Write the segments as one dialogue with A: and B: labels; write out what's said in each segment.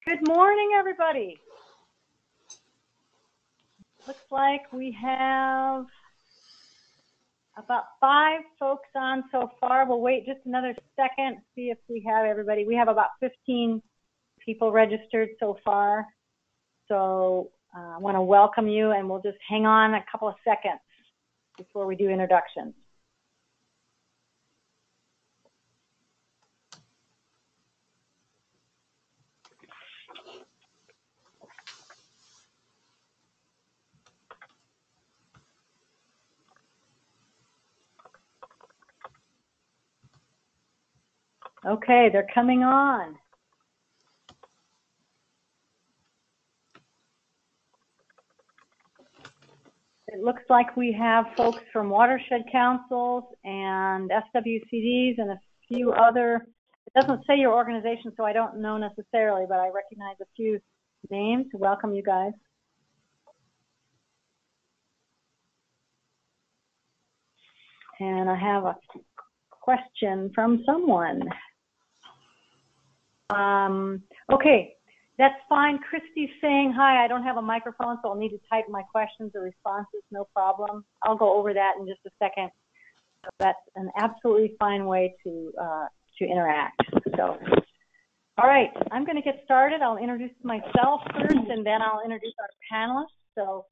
A: Good morning, everybody. Looks like we have about 5 folks on so far. We'll wait just another second, see if we have everybody. We have about 15 people registered so far. So I want to welcome you, and we'll just hang on a couple of seconds before we do introductions. Okay, they're coming on. It looks like we have folks from Watershed councils and SWCDs and a few other. It doesn't say your organization, so I don't know necessarily, but I recognize a few names. Welcome, you guys. And I have a question from someone. Okay, that's fine. Christy's saying, hi, I don't have a microphone, so I'll need to type my questions or responses, no problem. I'll go over that in just a second. So that's an absolutely fine way to interact. So, all right, I'm going to get started. I'll introduce myself first, and then I'll introduce our panelists. So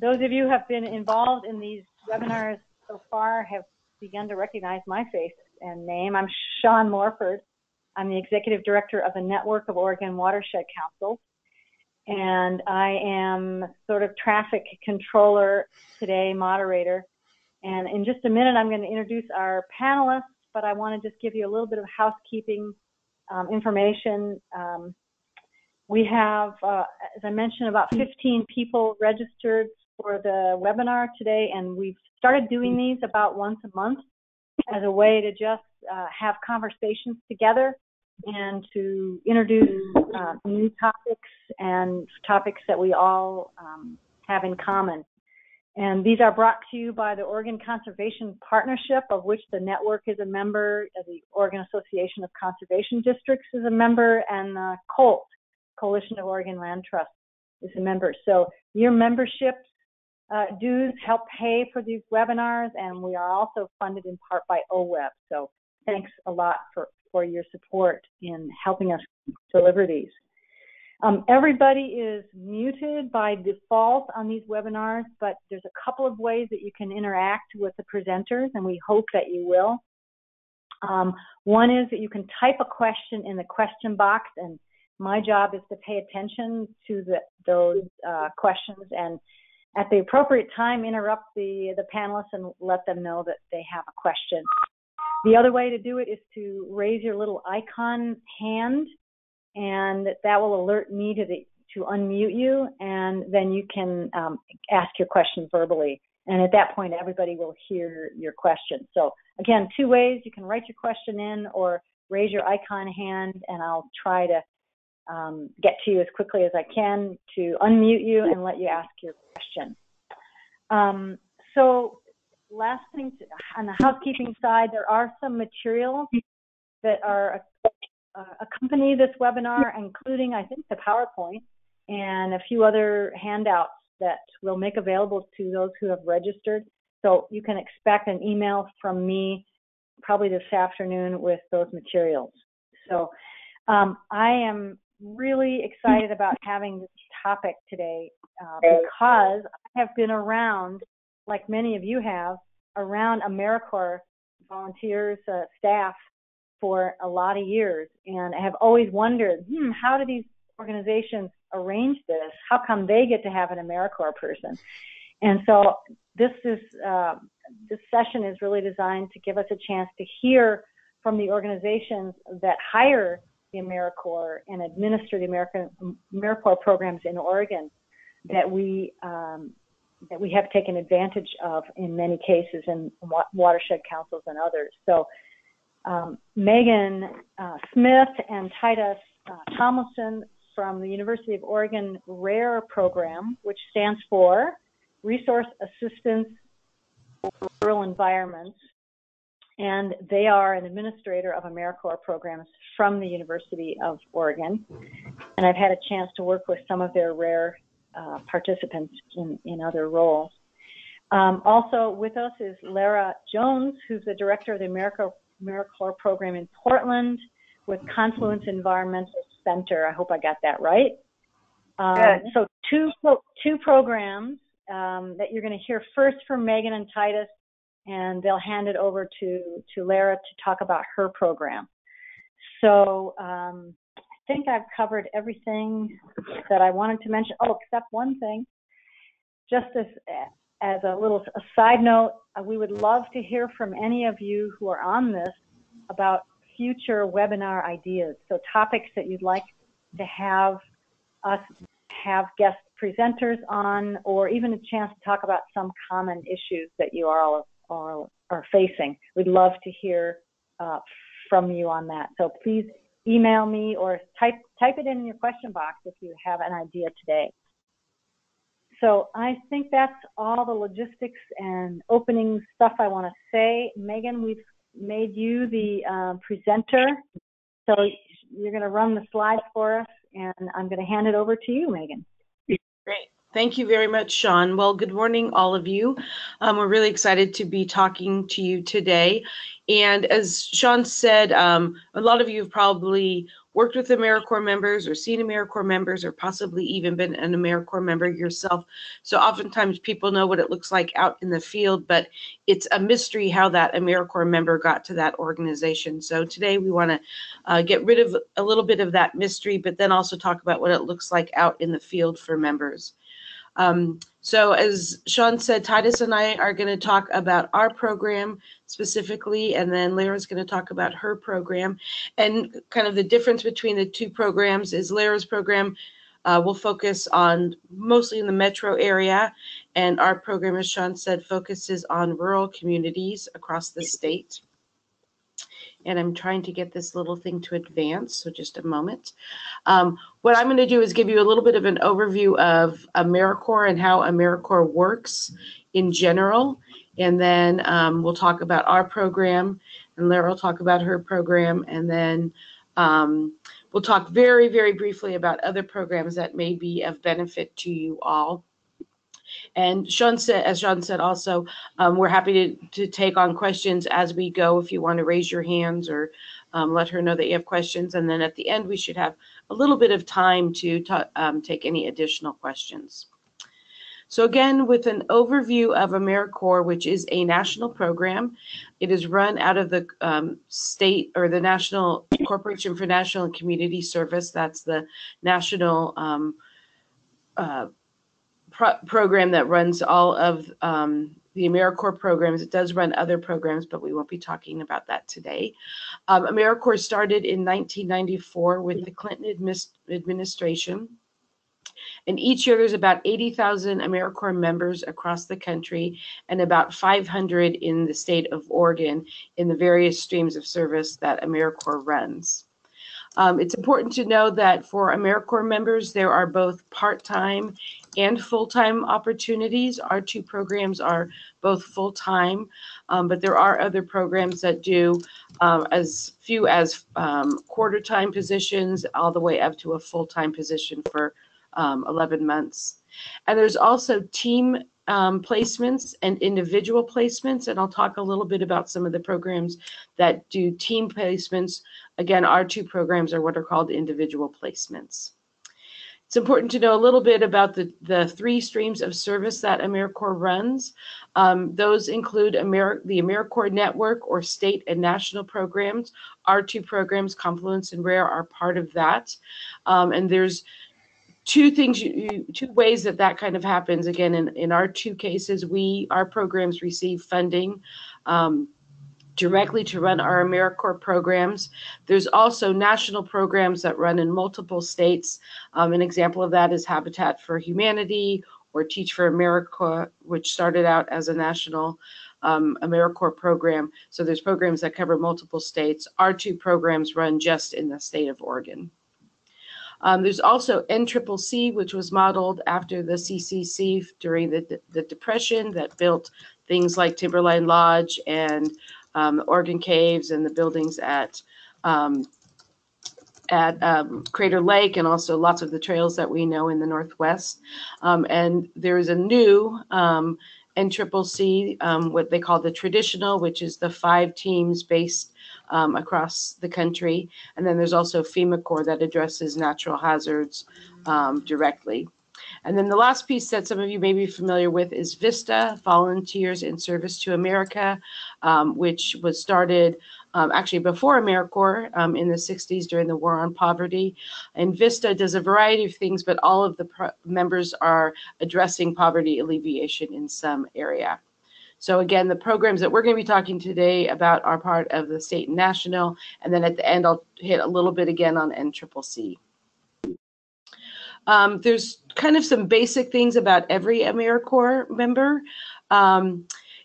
A: those of you who have been involved in these webinars so far have begun to recognize my face and name. I'm Shawn Morford. I'm the Executive Director of the Network of Oregon Watershed Councils, and I am sort of traffic controller today, moderator. And in just a minute, I'm going to introduce our panelists, but I want to just give you a little bit of housekeeping information. We have, as I mentioned, about 15 people registered for the webinar today, and we've started doing these about once a month as a way to just have conversations together and to introduce new topics and topics that we all have in common. And these are brought to you by the Oregon Conservation Partnership, of which the network is a member, the Oregon Association of Conservation Districts is a member, and the COLT, Coalition of Oregon Land Trusts, is a member. So your membership dues help pay for these webinars, and we are also funded in part by OWEB. So thanks a lot for your support in helping us deliver these. Everybody is muted by default on these webinars, but there's a couple of ways that you can interact with the presenters, and we hope that you will. One is that you can type a question in the question box, and my job is to pay attention to those questions, and at the appropriate time, interrupt the panelists and let them know that they have a question. The other way to do it is to raise your little icon hand, and that will alert me to unmute you, and then you can ask your question verbally. And at that point, everybody will hear your question. So again, 2 ways. You can write your question in or raise your icon hand, and I'll try to get to you as quickly as I can to unmute you and let you ask your question. So last thing, on the housekeeping side, there are some materials that are accompany this webinar, including, I think, the PowerPoint and a few other handouts that we'll make available to those who have registered. So you can expect an email from me probably this afternoon with those materials. So I am really excited about having this topic today because I have been around, like many of you have, around AmeriCorps volunteers, staff for a lot of years, and I have always wondered, how do these organizations arrange this? How come they get to have an AmeriCorps person? And so this session is really designed to give us a chance to hear from the organizations that hire the AmeriCorps and administer the AmeriCorps programs in Oregon that we have taken advantage of in many cases in watershed councils and others. So Megan Smith and Titus Tomlinson from the University of Oregon RARE program, which stands for Resource Assistance for Rural Environments, and they are an administrator of AmeriCorps programs from the University of Oregon. And I've had a chance to work with some of their rare participants in other roles. Also with us is Lara Jones, who's the director of the AmeriCorps program in Portland with Confluence Environmental Center. I hope I got that right. So two programs that you're going to hear first from Megan and Titus, and they'll hand it over to Lara to talk about her program. So I think I've covered everything that I wanted to mention. Oh, except one thing. Just as a little side note, we would love to hear from any of you who are on this about future webinar ideas. So topics that you'd like to have us have guest presenters on, or even a chance to talk about some common issues that you all are facing. We'd love to hear from you on that. So please email me or type it in your question box if you have an idea today. So I think that's all the logistics and opening stuff I want to say. Megan, we've made you the presenter. So you're going to run the slides for us, and I'm going to hand it over to you, Megan.
B: Great. Thank you very much, Sean. Well, good morning, all of you. We're really excited to be talking to you today. And as Sean said, a lot of you have probably worked with AmeriCorps members or seen AmeriCorps members or possibly even been an AmeriCorps member yourself. So oftentimes people know what it looks like out in the field, but it's a mystery how that AmeriCorps member got to that organization. So today we want to get rid of a little bit of that mystery, but then also talk about what it looks like out in the field for members. So as Sean said, Titus and I are going to talk about our program specifically, and then Lara's going to talk about her program. And kind of the difference between the two programs is Lara's program will focus on mostly in the metro area, and our program, as Sean said, focuses on rural communities across the state. And I'm trying to get this little thing to advance, so just a moment. What I'm going to do is give you a little bit of an overview of AmeriCorps and how AmeriCorps works in general. And then we'll talk about our program, and Lara will talk about her program. And then we'll talk very, very briefly about other programs that may be of benefit to you all. And Sean said, as Sean said also, we're happy to take on questions as we go if you want to raise your hands or let her know that you have questions. And then at the end, we should have a little bit of time to take any additional questions. So again, with an overview of AmeriCorps, which is a national program, it is run out of the state or the National Corporation for National and Community Service. That's the national program that runs all of the AmeriCorps programs. It does run other programs, but we won't be talking about that today. AmeriCorps started in 1994 with the Clinton administration. And each year there's about 80,000 AmeriCorps members across the country and about 500 in the state of Oregon in the various streams of service that AmeriCorps runs. It's important to know that for AmeriCorps members, there are both part-time and full-time opportunities. Our two programs are both full-time, but there are other programs that do as few as quarter-time positions all the way up to a full-time position for 11 months. And there's also team placements and individual placements, and I'll talk a little bit about some of the programs that do team placements. Again, our two programs are what are called individual placements. It's important to know a little bit about the three streams of service that AmeriCorps runs. Those include the AmeriCorps Network or state and national programs. Our two programs, Confluence and Rare, are part of that. And there's two ways that kind of happens. Again, in our two cases, our programs receive funding directly to run our AmeriCorps programs. There's also national programs that run in multiple states. An example of that is Habitat for Humanity or Teach for America, which started out as a national AmeriCorps program. So there's programs that cover multiple states. Our two programs run just in the state of Oregon. There's also NCCC, which was modeled after the CCC during the Depression, that built things like Timberline Lodge and the Oregon Caves and the buildings at Crater Lake, and also lots of the trails that we know in the Northwest. And there's a new NCCC, what they call the traditional, which is the 5 teams based across the country. And then there's also FEMA that addresses natural hazards directly. And then the last piece that some of you may be familiar with is VISTA, Volunteers in Service to America, which was started actually before AmeriCorps in the 60s during the War on Poverty. And VISTA does a variety of things, but all of the members are addressing poverty alleviation in some area. So again, the programs that we're going to be talking today about are part of the state and national. And then at the end, I'll hit a little bit again on NCCC. There's kind of some basic things about every AmeriCorps member.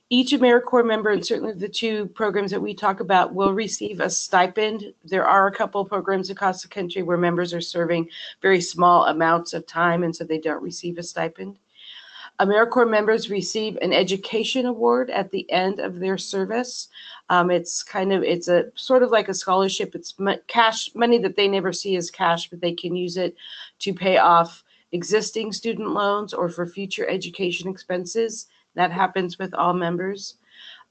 B: Each AmeriCorps member, and certainly the 2 programs that we talk about, will receive a stipend. There are a couple programs across the country where members are serving very small amounts of time, and so they don't receive a stipend. AmeriCorps members receive an education award at the end of their service. It's a sort of like a scholarship. It's cash money that they never see as cash, but they can use it to pay off existing student loans or for future education expenses. That happens with all members.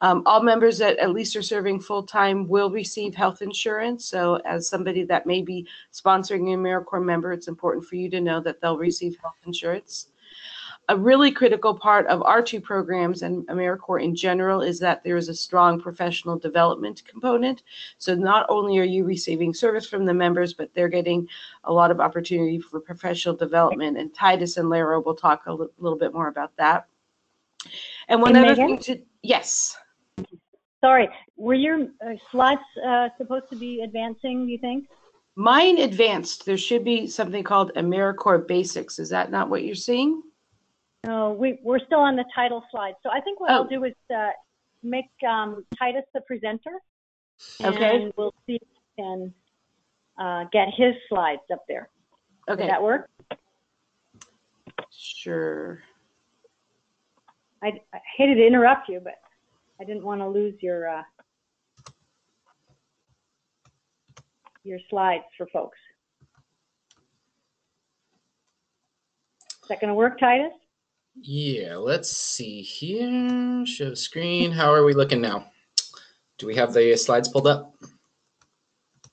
B: All members that at least are serving full-time will receive health insurance. So as somebody that may be sponsoring an AmeriCorps member, it's important for you to know that they'll receive health insurance. A really critical part of our 2 programs and AmeriCorps in general is that there is a strong professional development component. So not only are you receiving service from the members, but they're getting a lot of opportunity for professional development. And Titus and Lara will talk a little bit more about that. And one other thing yes.
A: Sorry, were your slides supposed to be advancing, do you think?
B: Mine advanced. There should be something called AmeriCorps Basics. Is that not what you're seeing?
A: No, we're still on the title slide. So I think what I'll do is make Titus the presenter. And we'll see if we can get his slides up there. Okay. Does that work?
B: Sure.
A: I hated to interrupt you, but I didn't want to lose your slides for folks. Is that going to work, Titus?
C: Yeah, let's see here. Show screen. How are we looking now? Do we have the slides pulled up?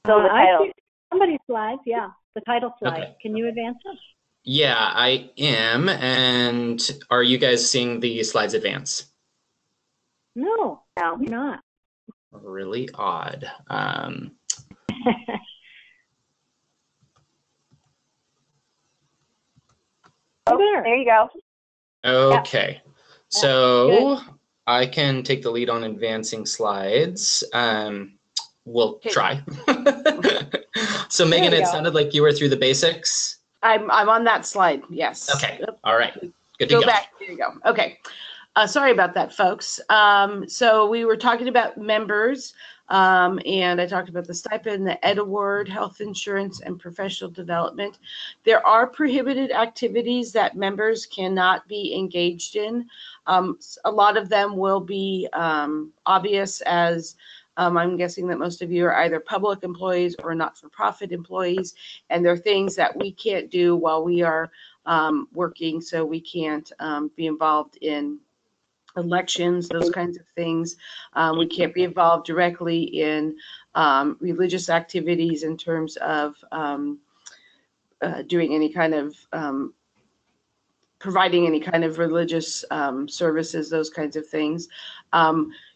A: So the title. I see somebody's slides, yeah. The title slide. Okay. Can you advance it?
C: Yeah, I am. And are you guys seeing the slides advance?
A: No, we're not.
C: Really odd.
A: There you go.
C: Okay, so I can take the lead on advancing slides. We'll try. So Megan, it sounded like you were through the basics.
B: I'm on that slide, yes.
C: Okay, all right, good to go.
B: Go back, there you go. Okay, sorry about that, folks. So we were talking about members, and I talked about the stipend, the Ed Award, health insurance, and professional development. There are prohibited activities that members cannot be engaged in. A lot of them will be obvious, as I'm guessing that most of you are either public employees or not-for-profit employees, and there are things that we can't do while we are working, so we can't be involved in elections, those kinds of things. We can't be involved directly in religious activities in terms of doing any kind of providing any kind of religious services, those kinds of things.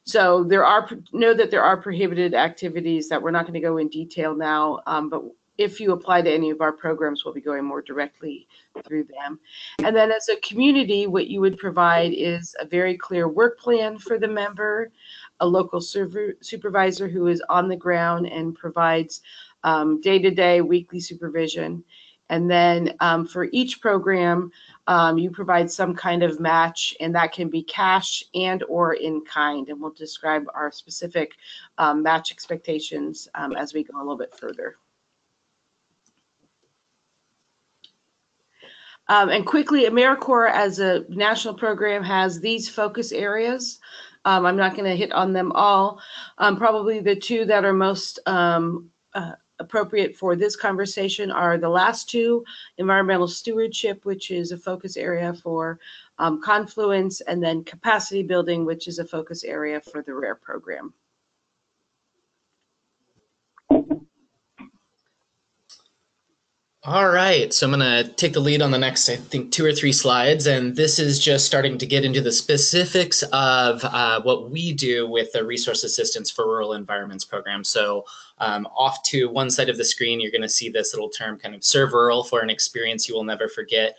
B: So there are prohibited activities that we're not going to go in detail now, but if you apply to any of our programs, we'll be going more directly through them. And then as a community, what you would provide is a very clear work plan for the member, a local supervisor who is on the ground and provides day-to-day, weekly supervision. And then for each program, you provide some kind of match, and that can be cash and or in kind. And we'll describe our specific match expectations as we go a little bit further. And quickly, AmeriCorps as a national program has these focus areas. I'm not going to hit on them all. Probably the two that are most appropriate for this conversation are the last two: environmental stewardship, which is a focus area for Confluence, and then capacity building, which is a focus area for the RARE program.
C: All right, so I'm going to take the lead on the next, I think, 2 or 3 slides, and this is just starting to get into the specifics of what we do with the Resource Assistance for Rural Environments program. So off to one side of the screen, you're going to see this little term, kind of serve rural for an experience you will never forget.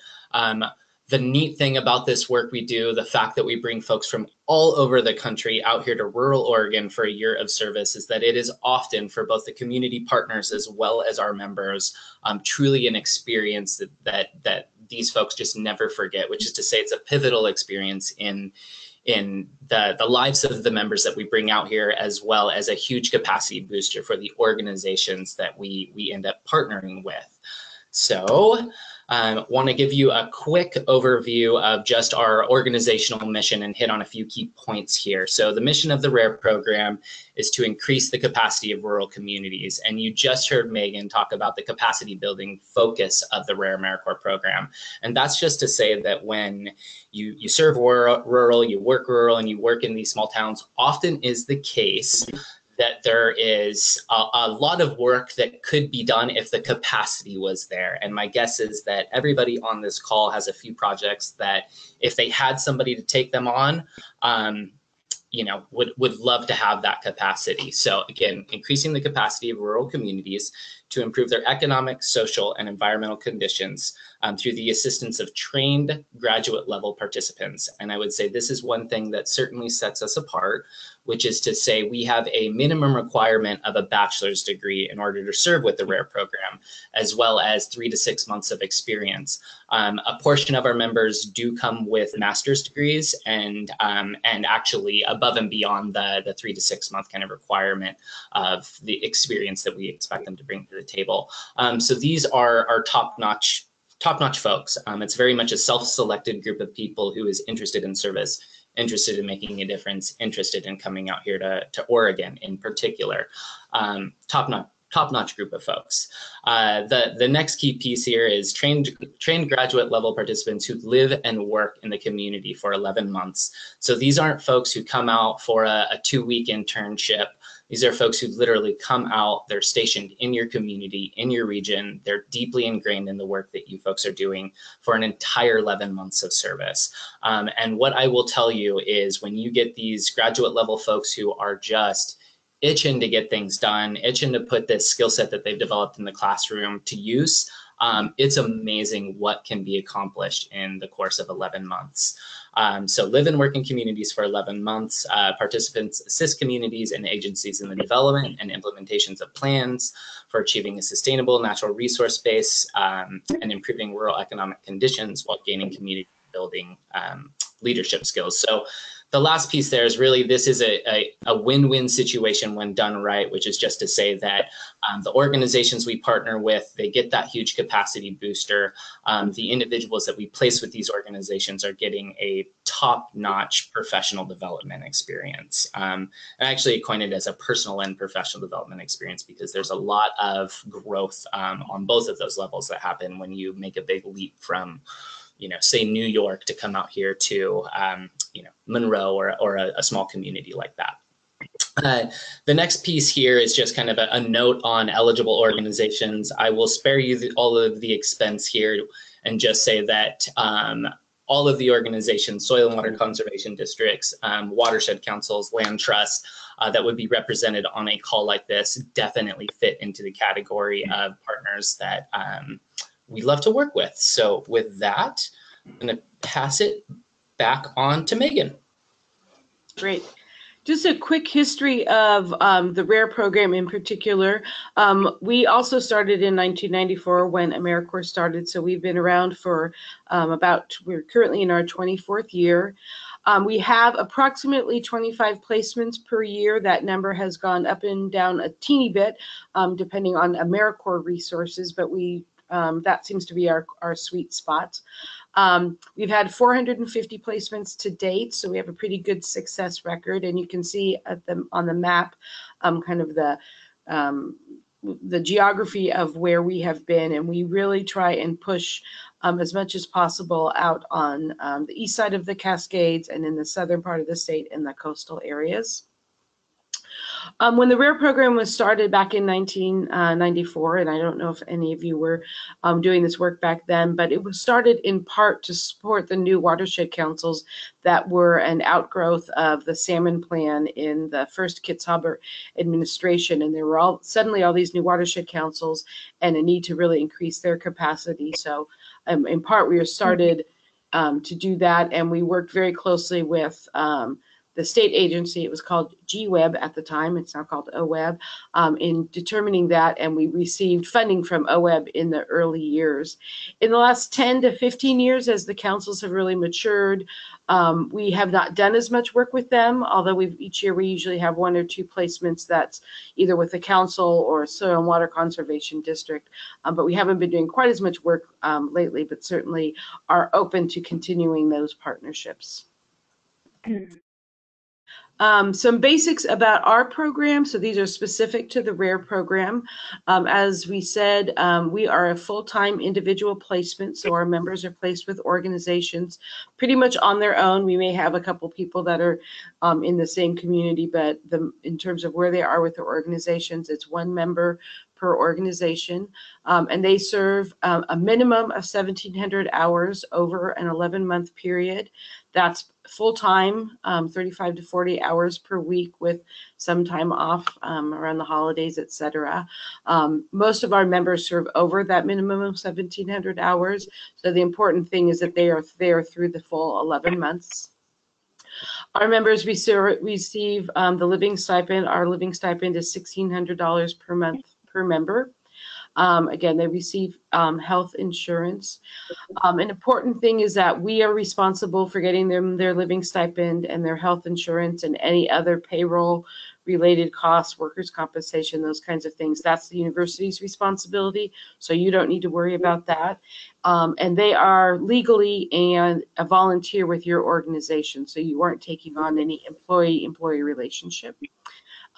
C: The neat thing about this work we do, the fact that we bring folks from all over the country out here to rural Oregon for a year of service, is that it is often, for both the community partners as well as our members, truly an experience that these folks just never forget, which is to say it's a pivotal experience in the lives of the members that we bring out here, as well as a huge capacity booster for the organizations that we end up partnering with. So want to give you a quick overview of just our organizational mission and hit on a few key points here. So the mission of the RARE program is to increase the capacity of rural communities. And you just heard Megan talk about the capacity building focus of the RARE AmeriCorps program. And that's just to say that when you serve rural, you work rural, and you work in these small towns, often is the case that there is a lot of work that could be done if the capacity was there. And my guess is that everybody on this call has a few projects that, if they had somebody to take them on, you know, would love to have that capacity. So again, increasing the capacity of rural communities to improve their economic, social, and environmental conditions through the assistance of trained graduate level participants. And I would say this is one thing that certainly sets us apart, which is to say we have a minimum requirement of a bachelor's degree in order to serve with the RARE program, as well as 3 to 6 months of experience. A portion of our members do come with master's degrees, and actually above and beyond the 3 to 6 month kind of requirement of the experience that we expect them to bring to the table. So these are top-notch folks. It's very much a self-selected group of people who is interested in service, interested in making a difference, interested in coming out here to Oregon in particular. Top-notch group of folks. The next key piece here is trained graduate level participants who live and work in the community for 11 months. So these aren't folks who come out for a 2-week internship. These are folks who literally come out, they're stationed in your community, in your region, they're deeply ingrained in the work that you folks are doing for an entire 11 months of service. And what I will tell you is, when you get these graduate level folks who are just itching to get things done, itching to put this skill set that they've developed in the classroom to use, it's amazing what can be accomplished in the course of 11 months. So live and work in communities for 11 months. Participants assist communities and agencies in the development and implementations of plans for achieving a sustainable natural resource base and improving rural economic conditions while gaining community building leadership skills. So the last piece there is really, this is a win-win situation when done right, which is just to say that the organizations we partner with, they get that huge capacity booster. The individuals that we place with these organizations are getting a top-notch professional development experience. And I actually coined it as a personal and professional development experience, because there's a lot of growth on both of those levels that happen when you make a big leap from, you know, say New York to come out here to, you know, Monroe or a small community like that. The next piece here is just kind of a note on eligible organizations. I will spare you all of the expense here and just say that all of the organizations, soil and water conservation districts, watershed councils, land trusts, that would be represented on a call like this definitely fit into the category of partners that we love to work with. So with that, I'm going to pass it back on to Megan.
B: Great. Just a quick history of the RARE program in particular. We also started in 1994 when AmeriCorps started, so we've been around for we're currently in our 24th year. We have approximately 25 placements per year. That number has gone up and down a teeny bit depending on AmeriCorps resources, but that seems to be our sweet spot. We've had 450 placements to date, so we have a pretty good success record. And you can see on the map kind of the geography of where we have been, and we really try and push as much as possible out on the east side of the Cascades and in the southern part of the state in the coastal areas. When the RARE program was started back in 1994, and I don't know if any of you were doing this work back then, but it was started in part to support the new watershed councils that were an outgrowth of the salmon plan in the first Kitzhaber administration. And there were suddenly all these new watershed councils and a need to really increase their capacity. So in part, we were started to do that, and we worked very closely with the state agency. It was called GWEB at the time. It's now called OWEB, in determining that, and we received funding from OWEB in the early years. In the last 10 to 15 years, as the councils have really matured, we have not done as much work with them, although each year we usually have 1 or 2 placements that's either with the council or soil and water conservation district, but we haven't been doing quite as much work lately, but certainly are open to continuing those partnerships. Some basics about our program. So these are specific to the RARE program. As we said, we are a full-time individual placement. So our members are placed with organizations pretty much on their own. We may have a couple people that are in the same community, but in terms of where they are with their organizations, it's 1 member per organization. And they serve a minimum of 1,700 hours over an 11-month period. That's full-time, 35 to 40 hours per week with some time off around the holidays, etc. Most of our members serve over that minimum of 1,700 hours. So the important thing is that they are there through the full 11 months. Our members receive the living stipend. Our living stipend is $1,600 per month per member. Again, they receive health insurance. An important thing is that we are responsible for getting them their living stipend and their health insurance and any other payroll related costs, workers' compensation, those kinds of things. That's the university's responsibility, so you don't need to worry about that. And they are legally and a volunteer with your organization, so you aren't taking on any employee-employee relationship.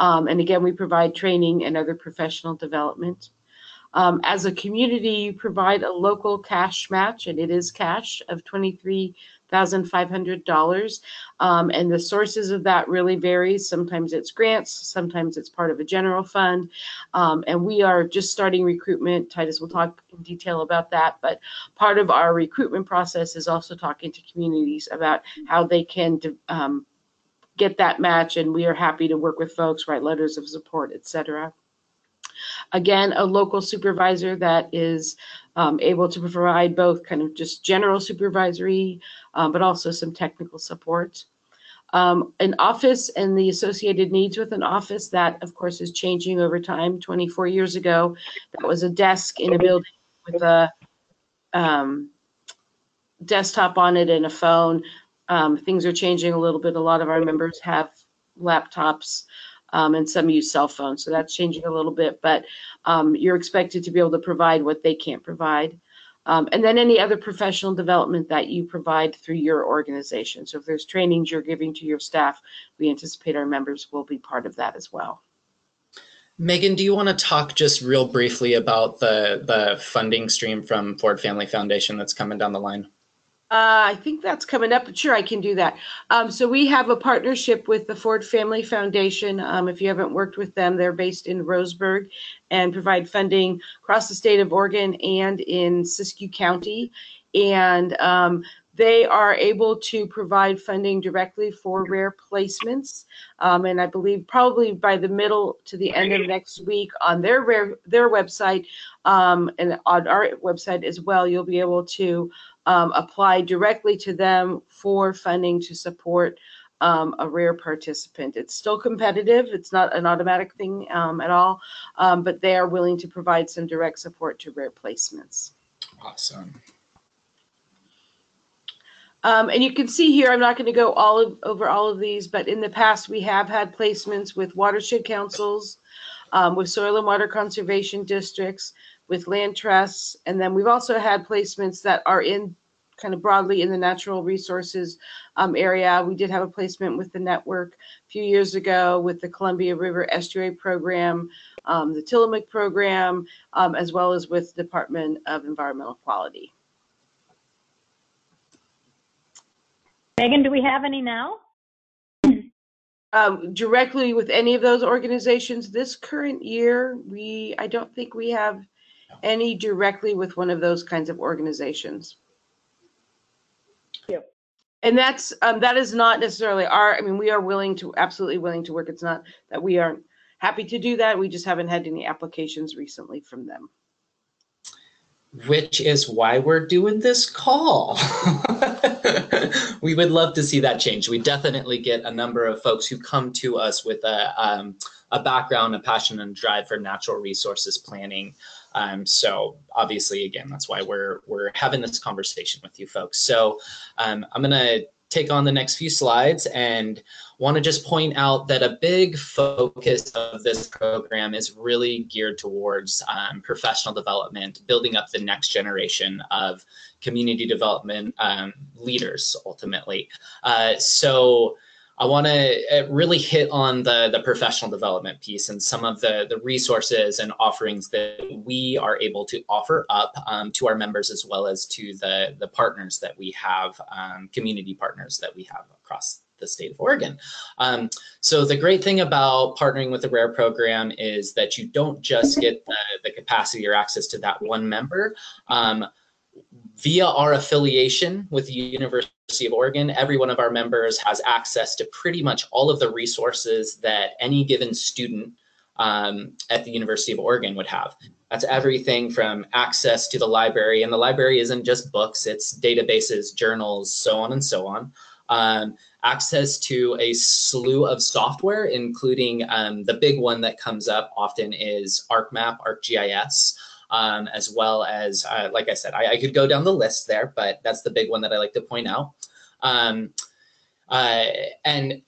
B: And again, we provide training and other professional development. As a community, you provide a local cash match, and it is cash of $23,500. And the sources of that really vary. Sometimes it's grants, sometimes it's part of a general fund. And we are just starting recruitment. Titus will talk in detail about that. But part of our recruitment process is also talking to communities about how they can get that match. And we are happy to work with folks, write letters of support, etc. Again, a local supervisor that is able to provide both kind of just general supervisory, but also some technical support. An office and the associated needs with an office that, of course, is changing over time. 24 years ago, that was a desk in a building with a desktop on it and a phone. Things are changing a little bit. A lot of our members have laptops. And some use cell phones, so that's changing a little bit, but you're expected to be able to provide what they can't provide. And then any other professional development that you provide through your organization. So if there's trainings you're giving to your staff, we anticipate our members will be part of that as well.
C: Megan, do you want to talk just real briefly about the funding stream from Ford Family Foundation that's coming down the line?
B: I think that's coming up, but sure, I can do that. So we have a partnership with the Ford Family Foundation. If you haven't worked with them, they're based in Roseburg and provide funding across the state of Oregon and in Siskiyou County. And they are able to provide funding directly for RARE placements. And I believe probably by the middle to the end of next week on their website and on our website as well, you'll be able to apply directly to them for funding to support a RARE participant. It's still competitive. It's not an automatic thing at all, but they are willing to provide some direct support to RARE placements.
C: Awesome.
B: And you can see here, I'm not going to go over all of these, but in the past we have had placements with watershed councils, with soil and water conservation districts, with land trusts, and then we've also had placements that are in kind of broadly in the natural resources area. We did have a placement with the network a few years ago with the Columbia River Estuary Program, the Tillamook Program, as well as with the Department of Environmental Quality.
A: Megan, do we have any now?
B: Directly with any of those organizations this current year, I don't think we have any directly with one of those kinds of organizations.
A: Yep.
B: And that is not necessarily I mean, we are absolutely willing to work. It's not that we aren't happy to do that. We just haven't had any applications recently from them.
C: Which is why we're doing this call. We would love to see that change. We definitely get a number of folks who come to us with a background, a passion, and drive for natural resources planning. So obviously, again, that's why we're having this conversation with you folks. So I'm going to take on the next few slides and want to just point out that a big focus of this program is really geared towards professional development, building up the next generation of community development leaders, ultimately. So I want to really hit on the professional development piece and some of the resources and offerings that we are able to offer up to our members, as well as to the partners that we have, community partners that we have across the state of Oregon. So the great thing about partnering with the RARE program is that you don't just get the capacity or access to that one member. Via our affiliation with the University of Oregon, every one of our members has access to pretty much all of the resources that any given student at the University of Oregon would have. That's everything from access to the library, and the library isn't just books, it's databases, journals, so on and so on. Access to a slew of software, including the big one that comes up often is ArcMap, ArcGIS. As well as, like I said, I could go down the list there, but that's the big one that I like to point out. And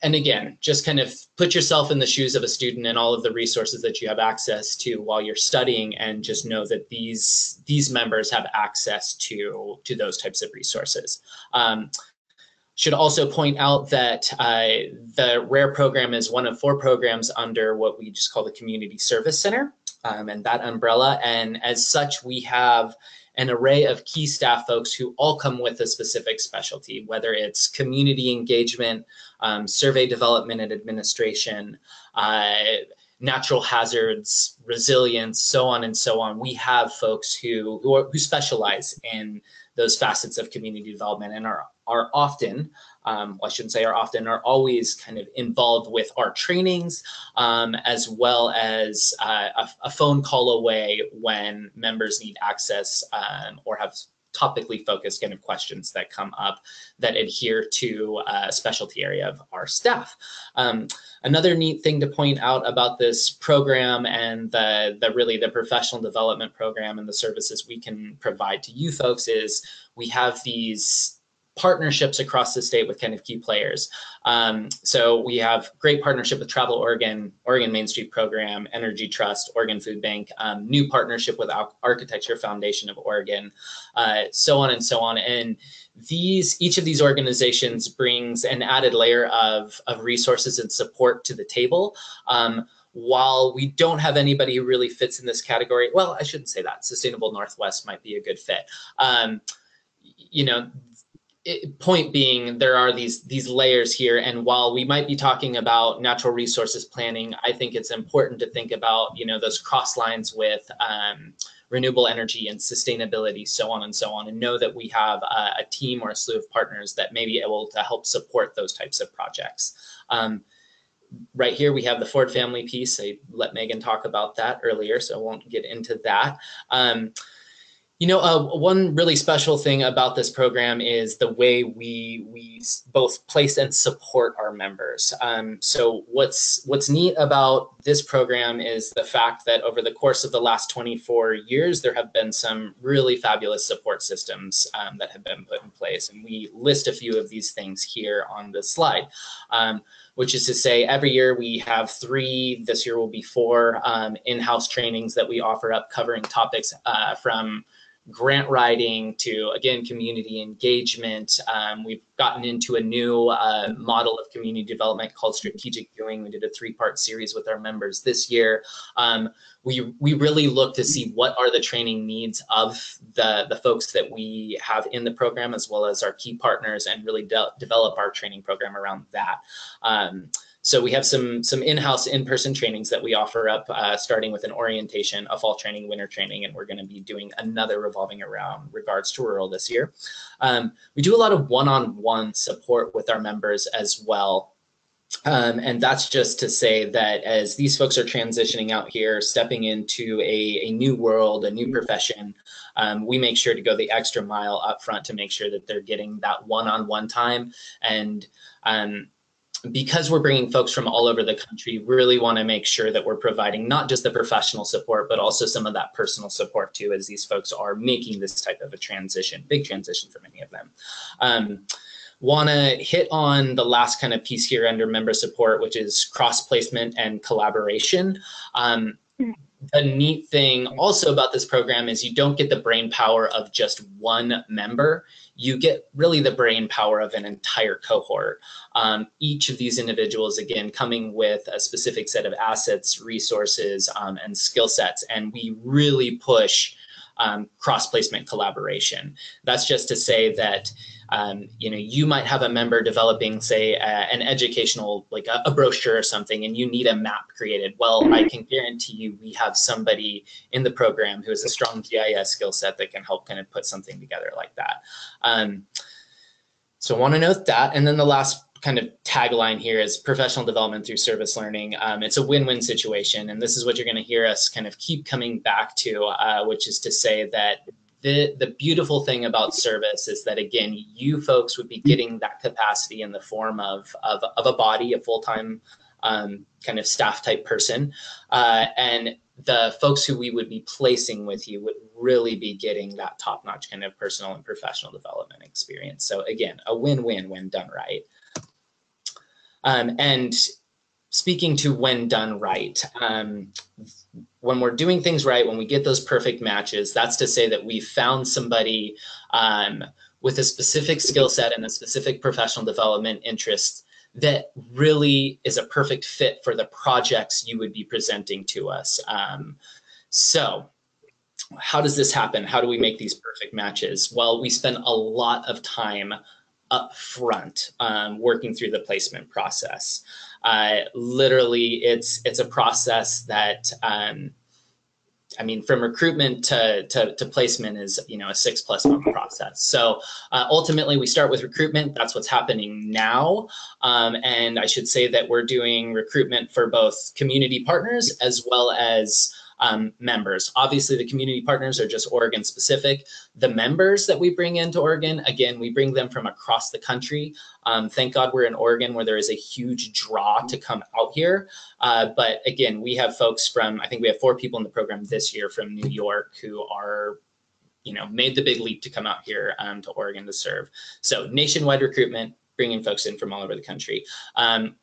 C: again, just kind of put yourself in the shoes of a student and all of the resources that you have access to while you're studying, and just know that these members have access to those types of resources. Should also point out that the RARE program is one of 4 programs under what we just call the Community Service Center. And that umbrella, and as such, we have an array of key staff folks who all come with a specific specialty, whether it's community engagement, survey development and administration, natural hazards, resilience, so on and so on. We have folks who specialize in those facets of community development and are often, well, I shouldn't say are often, are always kind of involved with our trainings, as well as a phone call away when members need access or have topically focused kind of questions that come up that adhere to a specialty area of our staff. Another neat thing to point out about this program and the professional development program and the services we can provide to you folks is we have these partnerships across the state with kind of key players. So we have great partnership with Travel Oregon, Oregon Main Street Program, Energy Trust, Oregon Food Bank, new partnership with Architecture Foundation of Oregon, so on and so on. And each of these organizations brings an added layer of resources and support to the table. While we don't have anybody who really fits in this category, well, I shouldn't say that. Sustainable Northwest might be a good fit. You know, point being, there are these layers here, and while we might be talking about natural resources planning, I think it's important to think about, you know, those cross lines with renewable energy and sustainability, so on and so on, and know that we have a team or a slew of partners that may be able to help support those types of projects. Right here, we have the Ford family piece. I let Megan talk about that earlier, so I won't get into that. You know, one really special thing about this program is the way we both place and support our members. So what's neat about this program is the fact that over the course of the last 24 years, there have been some really fabulous support systems that have been put in place. And we list a few of these things here on this slide. Which is to say, every year we have 3, this year will be 4 in-house trainings that we offer up covering topics from grant writing to, again, community engagement. We've gotten into a new model of community development called strategic doing. We did a 3-part series with our members this year. We really look to see what are the training needs of the folks that we have in the program, as well as our key partners, and really develop our training program around that. So we have some in-house, in-person trainings that we offer up, starting with an orientation, a fall training, winter training, and we're going to be doing another revolving around regards to rural this year. We do a lot of one-on-one support with our members as well. And that's just to say that as these folks are transitioning out here, stepping into a new world, a new profession, we make sure to go the extra mile up front to make sure that they're getting that one-on-one time. And because we're bringing folks from all over the country, we really want to make sure that we're providing not just the professional support, but also some of that personal support too, as these folks are making this type of a transition, big transition for many of them. Want to hit on the last kind of piece here under member support, which is cross-placement and collaboration. The neat thing also about this program is you don't get the brain power of just one member. You get really the brain power of an entire cohort. Each of these individuals, again, coming with a specific set of assets, resources, and skill sets, and we really push cross-placement collaboration. That's just to say that you might have a member developing, say, an educational, like a brochure or something, and you need a map created. Well, I can guarantee you we have somebody in the program who has a strong GIS skill set that can help kind of put something together like that. So I want to note that. And then the last kind of tagline here is professional development through service learning. It's a win-win situation, and this is what you're going to hear us kind of keep coming back to, which is to say that the beautiful thing about service is that, again, you folks would be getting that capacity in the form of a body, a full-time kind of staff type person, and the folks who we would be placing with you would really be getting that top-notch kind of personal and professional development experience. So again, a win-win when done right. And speaking to when done right, when we're doing things right, when we get those perfect matches, that's to say that we found somebody with a specific skill set and a specific professional development interest that really is a perfect fit for the projects you would be presenting to us. So how does this happen? How do we make these perfect matches? Well, we spend a lot of time up front working through the placement process. Literally, it's a process that, I mean, from recruitment to placement is, a 6+ month process. So ultimately, we start with recruitment. That's what's happening now. And I should say that we're doing recruitment for both community partners as well as members. Obviously, the community partners are just Oregon specific. The members that we bring into Oregon, again, we bring them from across the country. Thank God we're in Oregon where there is a huge draw to come out here. But again, we have folks from, I think we have 4 people in the program this year from New York who are, made the big leap to come out here to Oregon to serve. So nationwide recruitment, bringing folks in from all over the country.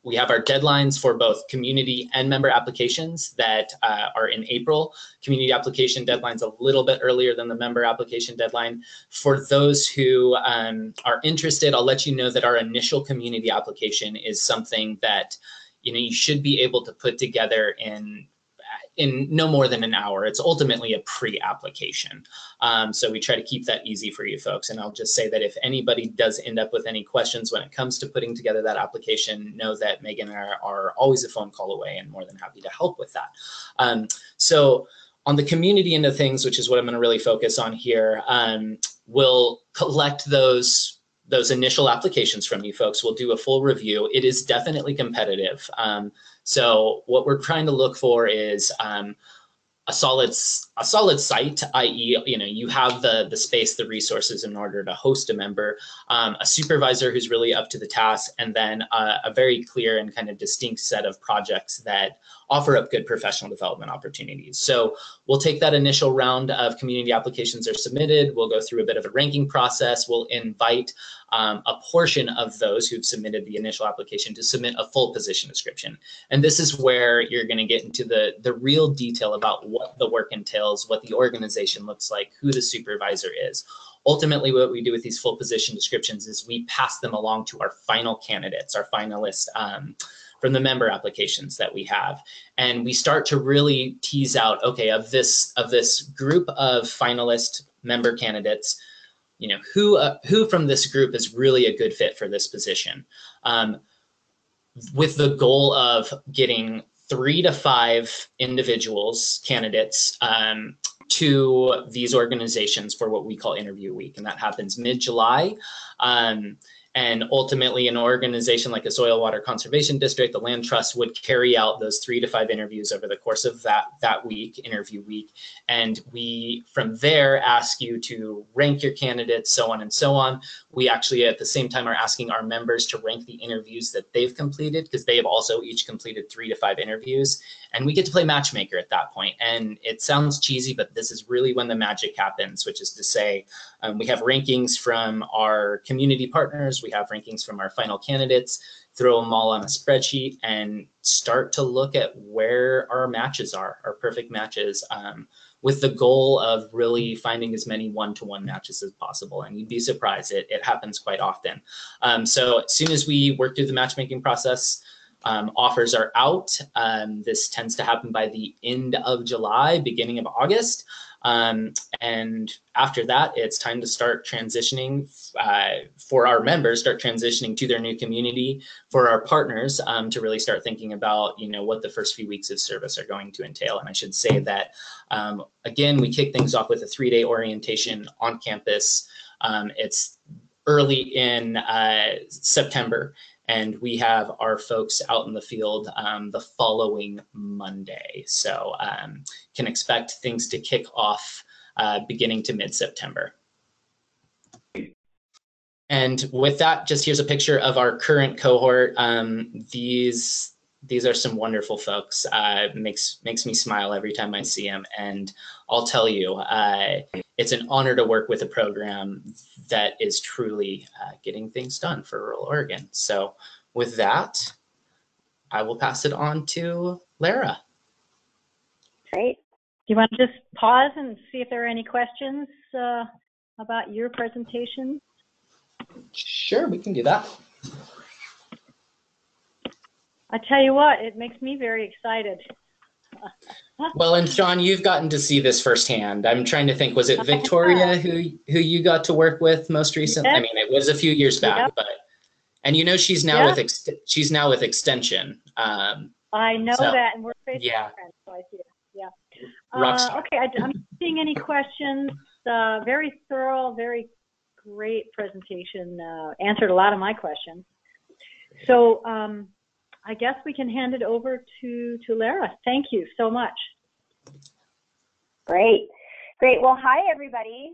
C: We have our deadlines for both community and member applications that are in April. Community application deadline's a little bit earlier than the member application deadline. For those who are interested, I'll let you know that our initial community application is something that you should be able to put together in no more than an hour. It's ultimately a pre-application. So we try to keep that easy for you folks. And I'll just say that if anybody does end up with any questions when it comes to putting together that application, know that Megan and I are always a phone call away and more than happy to help with that. So on the community end of things, which is what I'm going to really focus on here, we'll collect those initial applications from you folks. We'll do a full review. It is definitely competitive. So what we're trying to look for is a solid site, i.e., you have the space, the resources in order to host a member, a supervisor who's really up to the task, and then a very clear and kind of distinct set of projects that offer up good professional development opportunities. So we'll take that initial round of community applications are submitted. We'll go through a bit of a ranking process. We'll invite a portion of those who've submitted the initial application to submit a full position description. And this is where you're going to get into the real detail about what the work entails details, what the organization looks like, who the supervisor is. Ultimately, what we do with these full position descriptions is we pass them along to our final candidates, our finalists from the member applications that we have. And we start to really tease out, okay, of this group of finalist member candidates, you know, who from this group is really a good fit for this position, with the goal of getting 3 to 5 individuals, candidates, to these organizations for what we call interview week. And that happens mid-July. And ultimately, an organization like a soil water conservation district, the land trust, would carry out those 3 to 5 interviews over the course of that week, interview week. And we, from there, ask you to rank your candidates, so on and so on. We actually, at the same time, are asking our members to rank the interviews that they've completed, because they have also each completed 3 to 5 interviews. And we get to play matchmaker at that point. And it sounds cheesy, but this is really when the magic happens, which is to say, we have rankings from our community partners, we have rankings from our final candidates, throw them all on a spreadsheet and start to look at where our matches are, our perfect matches, with the goal of really finding as many one-to-one matches as possible. And you'd be surprised, it happens quite often. So as soon as we work through the matchmaking process, offers are out. This tends to happen by the end of July, beginning of August. And after that, it's time to start transitioning for our members, start transitioning to their new community, for our partners to really start thinking about, you know, what the first few weeks of service are going to entail. And I should say that, again, we kick things off with a 3-day orientation on campus. It's early in September. And we have our folks out in the field the following Monday. So can expect things to kick off beginning to mid-September. And with that, just here's a picture of our current cohort. These are some wonderful folks. Makes me smile every time I see them. And I'll tell you, it's an honor to work with a program that is truly getting things done for rural Oregon. So with that, I will pass it on to Lara.
A: Great. Do you want to just pause and see if there are any questions about your presentation?
C: Sure, we can do that.
A: I tell you what, it makes me very excited.
C: Well, and Sean, you've gotten to see this firsthand. I'm trying to think, was it Victoria who you got to work with most recently? Yes. I mean, it was a few years back, but, and you know, she's now with Extension.
A: I know that, and we're Facebook friends, so I see it. Yeah. Okay, I'm not seeing any questions. Very thorough, very great presentation. Answered a lot of my questions. So I guess we can hand it over to Lara. Thank you so much.
D: Great. Well, hi, everybody.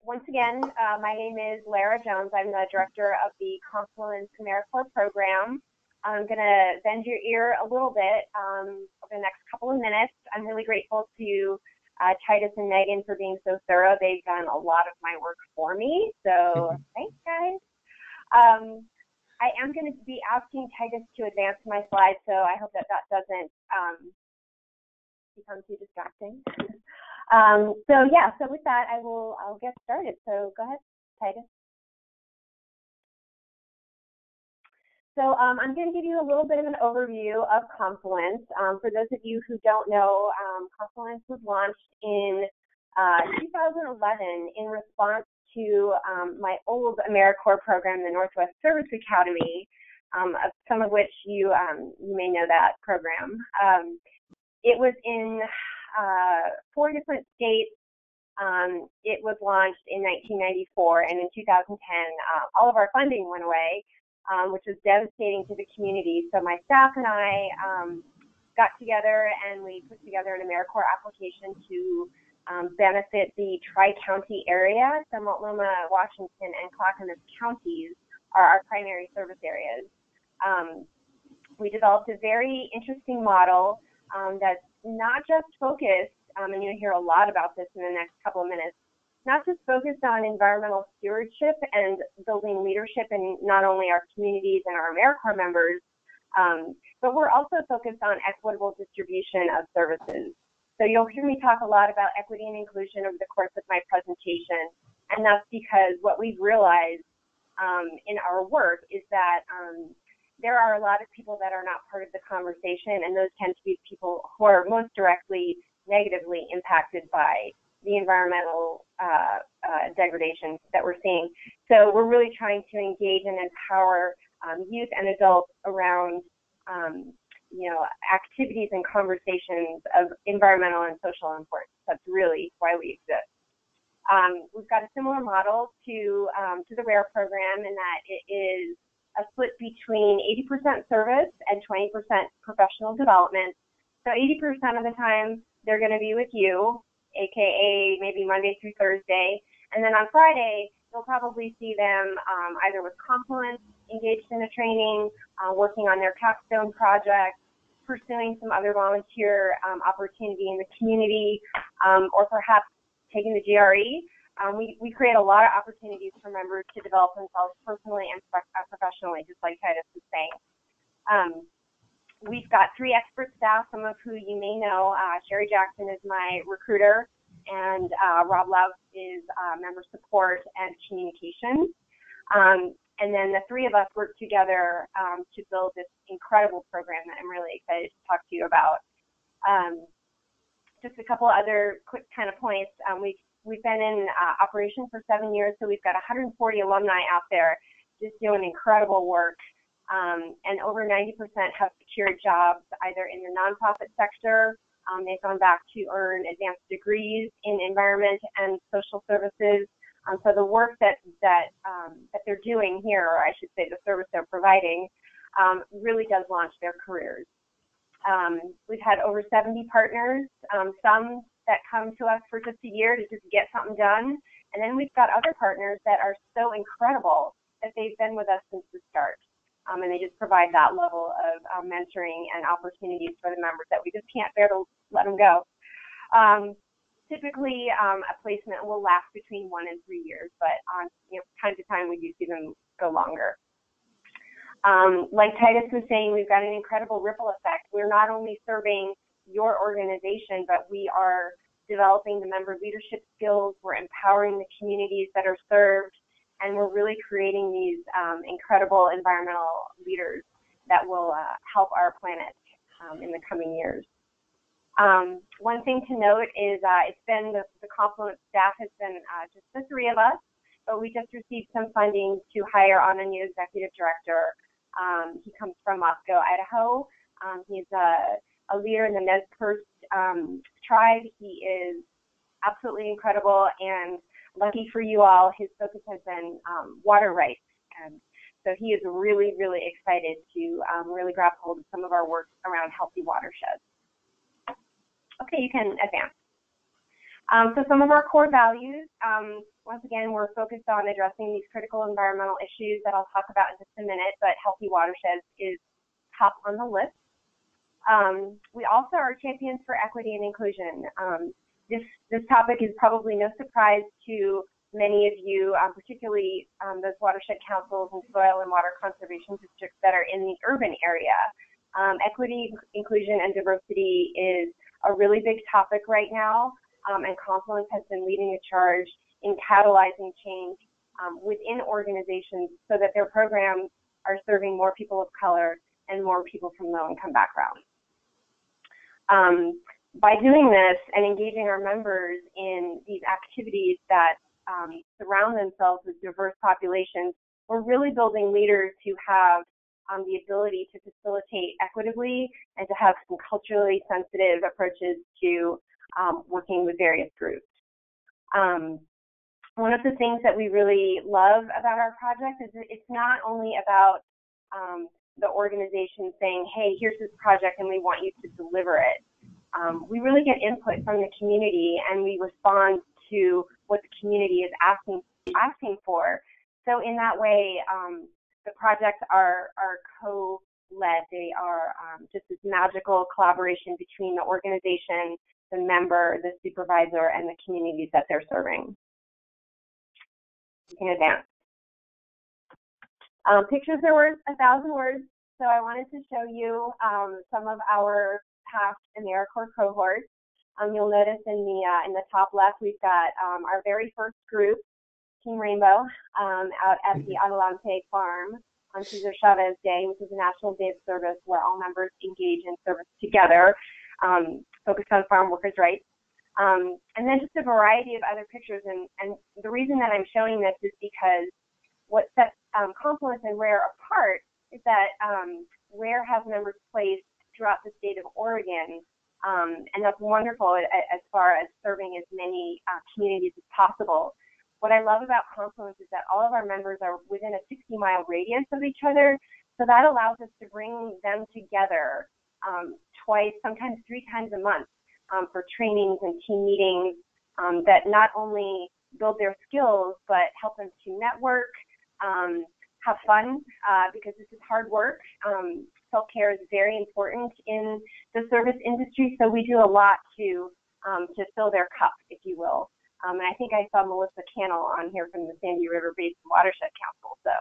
D: Once again, my name is Lara Jones. I'm the director of the Confluence AmeriCorps program. I'm going to bend your ear a little bit over the next couple of minutes. I'm really grateful to Titus and Megan for being so thorough. They've done a lot of my work for me, so thanks, guys. I am going to be asking Titus to advance my slides, so I hope that doesn't become too distracting. So with that, I'll get started. So go ahead, Titus. So I'm going to give you a little bit of an overview of Confluence. For those of you who don't know, Confluence was launched in 2011 in response to my old AmeriCorps program, the Northwest Service Academy, some of which you may know that program. It was in 4 different states. It was launched in 1994, and in 2010, all of our funding went away, which was devastating to the community. So my staff and I got together and we put together an AmeriCorps application to benefit the Tri-County area. So Multnomah, Washington, and Clackamas counties are our primary service areas. We developed a very interesting model that's not just focused, and you'll hear a lot about this in the next couple of minutes, not just focused on environmental stewardship and building leadership in not only our communities and our AmeriCorps members, but we're also focused on equitable distribution of services. So you'll hear me talk a lot about equity and inclusion over the course of my presentation, and that's because what we've realized in our work is that there are a lot of people that are not part of the conversation, and those tend to be people who are most directly negatively impacted by the environmental degradation that we're seeing. So we're really trying to engage and empower youth and adults around activities and conversations of environmental and social importance. That's really why we exist. We've got a similar model to the RARE program in that it is a split between 80% service and 20% professional development. So 80% of the time they're going to be with you, aka maybe Monday through Thursday, and then on Friday you'll probably see them either with Confluence, engaged in a training, working on their capstone project, pursuing some other volunteer opportunity in the community, or perhaps taking the GRE. We create a lot of opportunities for members to develop themselves personally and professionally, just like Titus was saying. We've got 3 expert staff, some of who you may know. Sherry Jackson is my recruiter, and Rob Love is member support and communications. And then the 3 of us work together to build this incredible program that I'm really excited to talk to you about. Just a couple other quick kind of points. We've been in operation for 7 years, so we've got 140 alumni out there just doing incredible work. And over 90% have secured jobs either in the nonprofit sector. They've gone back to earn advanced degrees in environment and social services. So the work that they're doing here, or I should say the service they're providing, really does launch their careers. We've had over 70 partners, some that come to us for just a year to just get something done. And then we've got other partners that are so incredible that they've been with us since the start. And they just provide that level of mentoring and opportunities for the members that we just can't bear to let them go. Typically, a placement will last between 1 and 3 years, but on time to time we do see them go longer. Like Titus was saying, we've got an incredible ripple effect. We're not only serving your organization, but we are developing the member leadership skills. We're empowering the communities that are served, and we're really creating these incredible environmental leaders that will help our planet in the coming years. One thing to note is it's been the Confluence staff has been just the 3 of us, but we just received some funding to hire on a new executive director. He comes from Moscow, Idaho. He's a leader in the Nez Perce tribe. He is absolutely incredible, and lucky for you all, his focus has been water rights. And so he is really, really excited to really grab hold of some of our work around healthy watersheds. Okay, you can advance. So some of our core values, once again, we're focused on addressing these critical environmental issues that I'll talk about in just a minute, but healthy watersheds is top on the list. We also are champions for equity and inclusion. This topic is probably no surprise to many of you, particularly those watershed councils and soil and water conservation districts that are in the urban area. Equity, inclusion, and diversity is a really big topic right now, and Confluence has been leading the charge in catalyzing change within organizations so that their programs are serving more people of color and more people from low-income backgrounds. By doing this and engaging our members in these activities that surround themselves with diverse populations, we're really building leaders who have the ability to facilitate equitably and to have some culturally sensitive approaches to working with various groups. One of the things that we really love about our project is that it's not only about the organization saying, hey, here's this project and we want you to deliver it. We really get input from the community and we respond to what the community is asking for. So in that way, the projects are co-led. They are just this magical collaboration between the organization, the member, the supervisor, and the communities that they're serving. You can advance. Pictures are worth 1,000 words, so I wanted to show you some of our past AmeriCorps cohorts. You'll notice in the top left, we've got our very first group, Team Rainbow, out at the Adelante Farm on Cesar Chavez Day, which is a national day of service where all members engage in service together, focused on farm workers' rights. And then just a variety of other pictures. And the reason that I'm showing this is because what sets Confluence and RARE apart is that RARE has members placed throughout the state of Oregon, and that's wonderful as far as serving as many communities as possible. What I love about Confluence is that all of our members are within a 60-mile radius of each other, so that allows us to bring them together twice, sometimes 3 times a month for trainings and team meetings that not only build their skills, but help them to network, have fun, because this is hard work. Self-care is very important in the service industry, so we do a lot to fill their cup, if you will. And I think I saw Melissa Cannell on here from the Sandy River Basin Watershed Council, so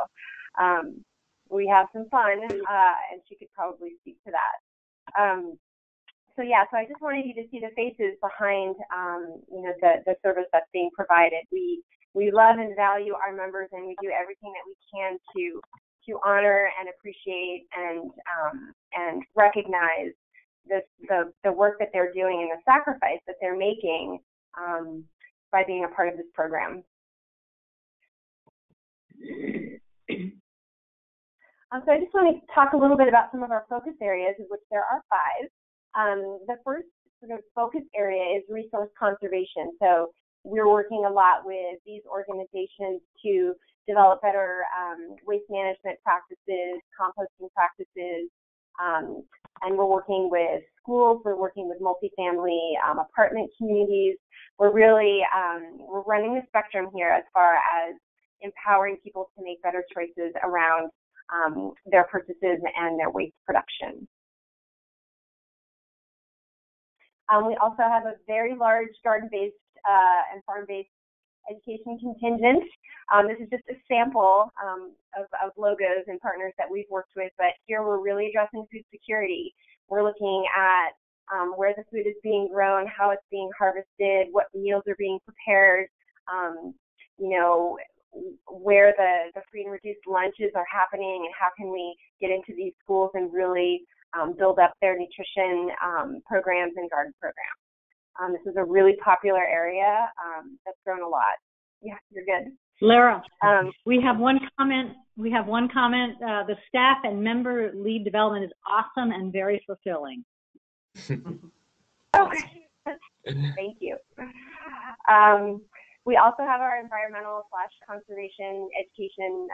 D: we have some fun, and she could probably speak to that. So yeah, so I just wanted you to see the faces behind, the service that's being provided. We love and value our members, and we do everything that we can to honor and appreciate and recognize the work that they're doing and the sacrifice that they're making by being a part of this program. So I just want to talk a little bit about some of our focus areas, of which there are 5. The first sort of focus area is resource conservation. So we're working a lot with these organizations to develop better waste management practices, composting practices, and we're working with schools, we're working with multifamily apartment communities. We're really, we're running the spectrum here as far as empowering people to make better choices around their purchases and their waste production. We also have a very large garden-based and farm-based education contingent. This is just a sample of logos and partners that we've worked with, but here we're really addressing food security. We're looking at where the food is being grown, how it's being harvested, what meals are being prepared, where the free and reduced lunches are happening, and how can we get into these schools and really build up their nutrition programs and garden programs. This is a really popular area that's grown a lot. Yeah, you're good.
A: Lara, we have one comment. The staff and member lead development is awesome and very fulfilling.
D: Okay. Thank you. We also have our environmental/conservation education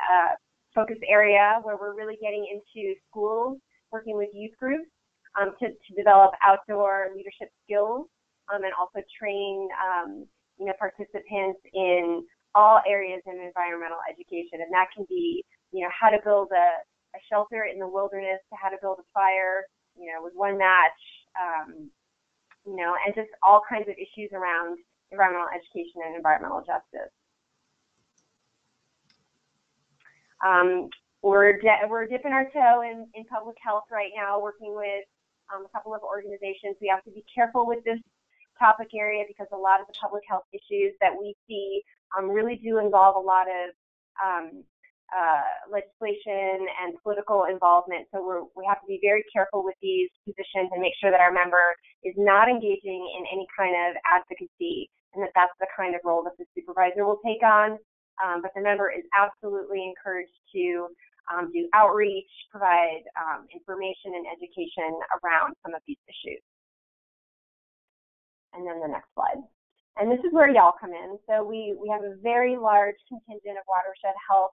D: focus area where we're really getting into schools, working with youth groups to develop outdoor leadership skills and also train participants in all areas in environmental education. And that can be, how to build a shelter in the wilderness, to how to build a fire, with one match, and just all kinds of issues around environmental education and environmental justice. We're dipping our toe in public health right now, working with a couple of organizations. We have to be careful with this topic area because a lot of the public health issues that we see really do involve a lot of legislation and political involvement. So we have to be very careful with these positions and make sure that our member is not engaging in any kind of advocacy, and that's the kind of role that the supervisor will take on. But the member is absolutely encouraged to do outreach, provide information and education around some of these issues. And then the next slide. And this is where y'all come in. So we have a very large contingent of Watershed Health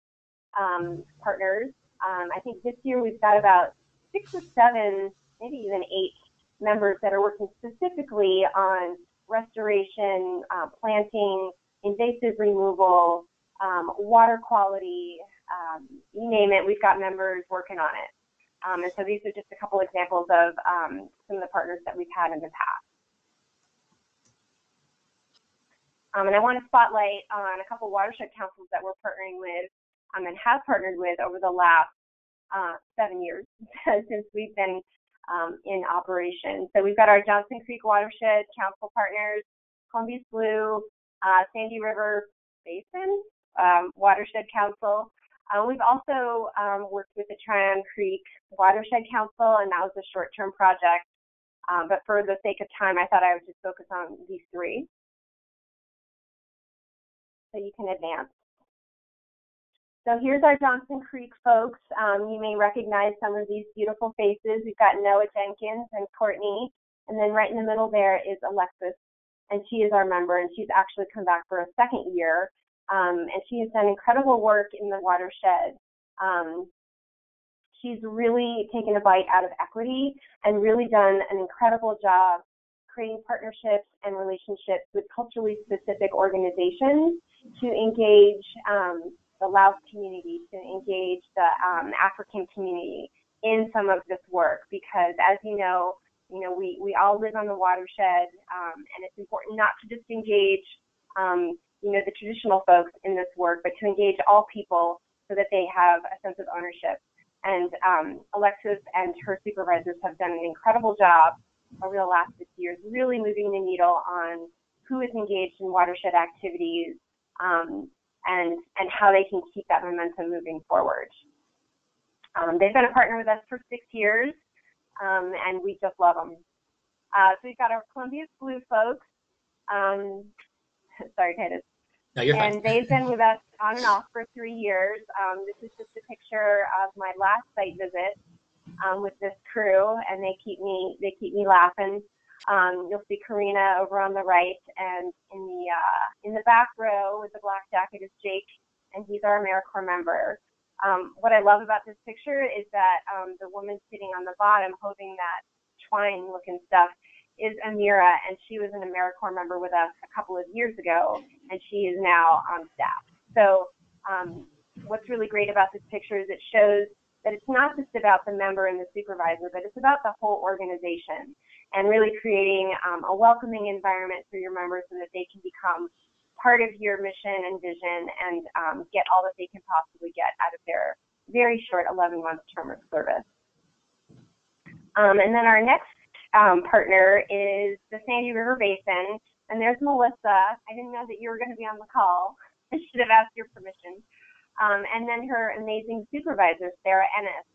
D: partners. I think this year we've got about 6 or 7, maybe even 8 members that are working specifically on restoration, planting, invasive removal, water quality, you name it, we've got members working on it. And so these are just a couple examples of some of the partners that we've had in the past. And I want to spotlight on a couple watershed councils that we're partnering with and have partnered with over the last 7 years since we've been in operation. So we've got our Johnson Creek Watershed Council partners, Columbia Blue, Sandy River Basin Watershed Council. We've also worked with the Tryon Creek Watershed Council, and that was a short-term project. But for the sake of time, I thought I would just focus on these three. So you can advance. So here's our Johnson Creek folks. You may recognize some of these beautiful faces. We've got Noah Jenkins and Courtney, and then right in the middle there is Alexis, and she is our member, and she's actually come back for a second year, and she has done incredible work in the watershed. She's really taken a bite out of equity and really done an incredible job creating partnerships and relationships with culturally specific organizations to engage the Laos community, to engage the African community in some of this work, because as you know, we all live on the watershed, and it's important not to just engage, the traditional folks in this work, but to engage all people so that they have a sense of ownership. And Alexis and her supervisors have done an incredible job over the last 6 years, really moving the needle on who is engaged in watershed activities, and how they can keep that momentum moving forward. They've been a partner with us for 6 years, and we just love them. So we've got our Columbia Blue folks. Sorry, Titus.
C: No, you're fine.
D: And they've been with us on and off for 3 years. This is just a picture of my last site visit with this crew, and they keep me laughing. You'll see Karina over on the right, and in the back row with the black jacket is Jake, and he's our AmeriCorps member. What I love about this picture is that the woman sitting on the bottom holding that twine-looking stuff is Amira, and she was an AmeriCorps member with us a couple of years ago, and she is now on staff. So what's really great about this picture is it shows that it's not just about the member and the supervisor, but it's about the whole organization, and really creating a welcoming environment for your members so that they can become part of your mission and vision and get all that they can possibly get out of their very short 11-month term of service. And then our next partner is the Sandy River Basin, and there's Melissa. I didn't know that you were going to be on the call. I should have asked your permission. And then her amazing supervisor, Sarah Ennis.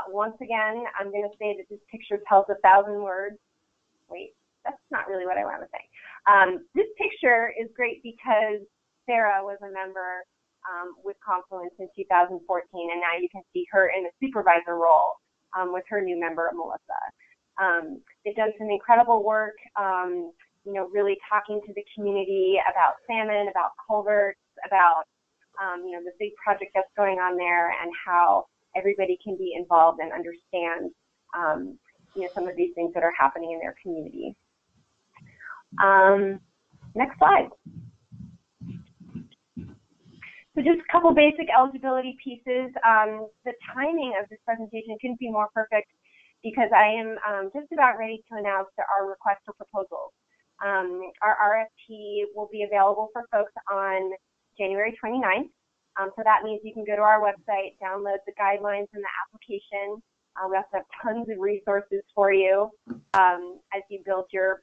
D: Once again, I'm going to say that this picture tells 1,000 words. Wait, that's not really what I want to say. This picture is great because Sarah was a member with Confluence in 2014, and now you can see her in a supervisor role with her new member, Melissa. They've done some incredible work, really talking to the community about salmon, about culverts, about the big project that's going on there, and how everybody can be involved and understand some of these things that are happening in their community. Next slide. So just a couple basic eligibility pieces. The timing of this presentation couldn't be more perfect because I am just about ready to announce our request for proposals. Our RFP will be available for folks on January 29th. So that means you can go to our website, download the guidelines and the application. We also have tons of resources for you as you build your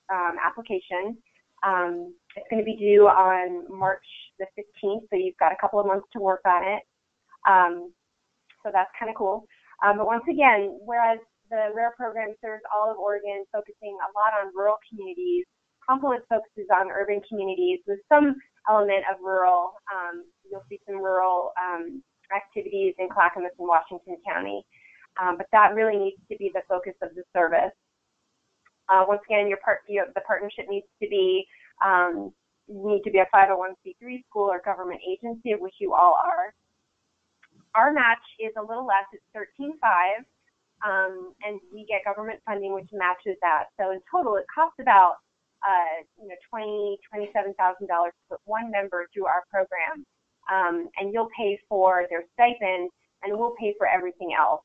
D: application. It's going to be due on March the 15th, so you've got a couple of months to work on it. So that's kind of cool. But once again, whereas the RARE program serves all of Oregon, focusing a lot on rural communities, Confluence focuses on urban communities with some element of rural. You'll see some rural activities in Clackamas and Washington County. But that really needs to be the focus of the service. Once again, the partnership needs to be you need to be a 501c3 school or government agency, of which you all are. Our match is a little less; it's $13,500, and we get government funding which matches that. So in total, it costs about $27,000 to put one member through our program, and you'll pay for their stipend, and we'll pay for everything else.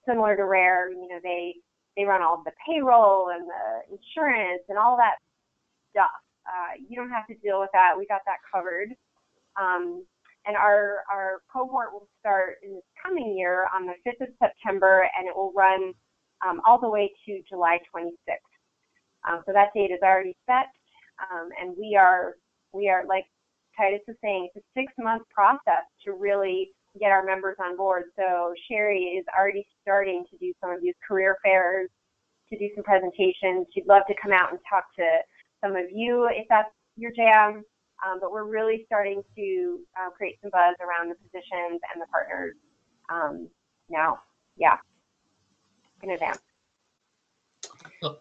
D: Similar to RARE, they run all of the payroll and the insurance and all that stuff. You don't have to deal with that. We got that covered. And our cohort will start in this coming year on the 5th of September, and it will run all the way to July 26th. So that date is already set, and we are, like Titus was saying, it's a 6-month process to really get our members on board. So Sherry is already starting to do some of these career fairs, to do some presentations. She'd love to come out and talk to some of you if that's your jam. But we're really starting to create some buzz around the positions and the partners now. Yeah, in advance.
C: Oh,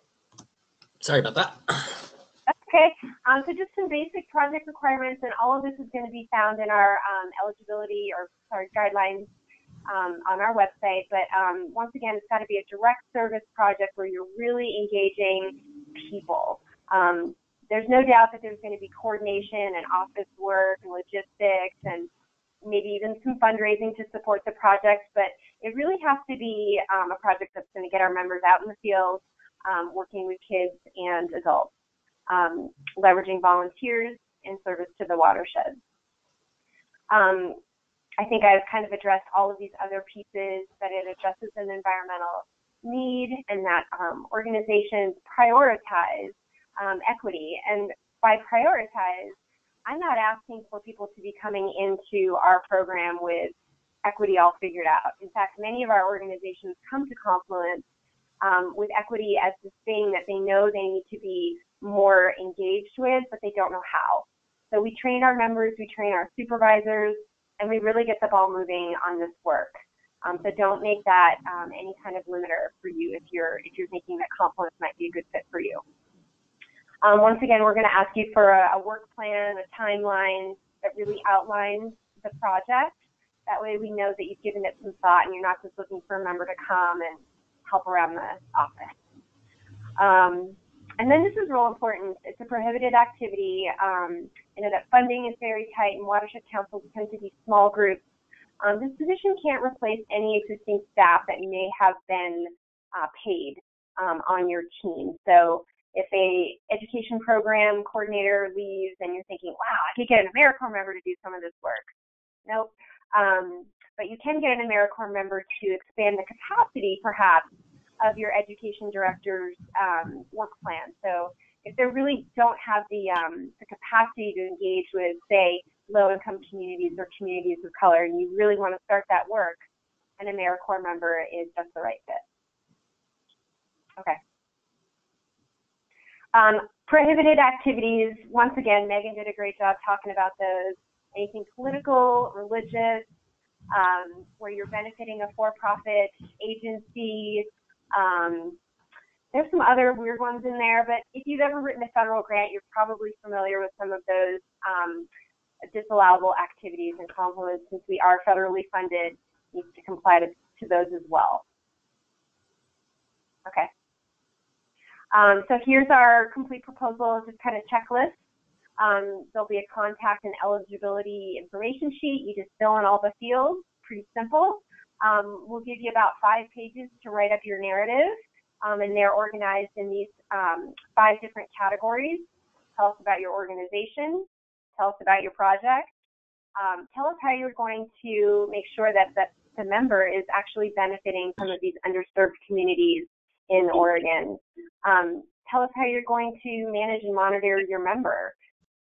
C: sorry about that.
D: That's okay. So just some basic project requirements, and all of this is going to be found in our eligibility guidelines on our website. But once again, it's got to be a direct service project where you're really engaging people. There's no doubt that there's going to be coordination and office work and logistics and maybe even some fundraising to support the project, but it really has to be a project that's going to get our members out in the field, working with kids and adults, leveraging volunteers in service to the watershed. I think I've kind of addressed all of these other pieces, that it addresses an environmental need and that organizations prioritize equity. And by prioritize, I'm not asking for people to be coming into our program with equity all figured out. In fact, many of our organizations come to Confluence with equity as this thing that they know they need to be more engaged with, but they don't know how. So we train our members, we train our supervisors, and we really get the ball moving on this work. So don't make that any kind of limiter for you if you're thinking that Confluence might be a good fit for you. Once again, we're going to ask you for a work plan, a timeline that really outlines the project. That way we know that you've given it some thought and you're not just looking for a member to come and help around the office. And then this is real important. It's a prohibited activity. You know that funding is very tight, and watershed councils tend to be small groups. This position can't replace any existing staff that may have been paid on your team. So if a education program coordinator leaves and you're thinking, wow, I could get an AmeriCorps member to do some of this work. Nope. But you can get an AmeriCorps member to expand the capacity, perhaps, of your education director's work plan. So if they really don't have the capacity to engage with, say, low-income communities or communities of color, and you really want to start that work, an AmeriCorps member is just the right fit. Okay. Prohibited activities, once again, Megan did a great job talking about those. Anything political, religious, where you're benefiting a for-profit agency. There's some other weird ones in there, but if you've ever written a federal grant, you're probably familiar with some of those disallowable activities in Confluence. Since we are federally funded, needs to comply to those as well. Okay. So here's our complete proposal, just kind of checklist. There'll be a contact and eligibility information sheet. You just fill in all the fields, pretty simple. We'll give you about 5 pages to write up your narrative, and they're organized in these 5 different categories. Tell us about your organization, tell us about your project, tell us how you're going to make sure that the member is actually benefiting some of these underserved communities in Oregon. Tell us how you're going to manage and monitor your member,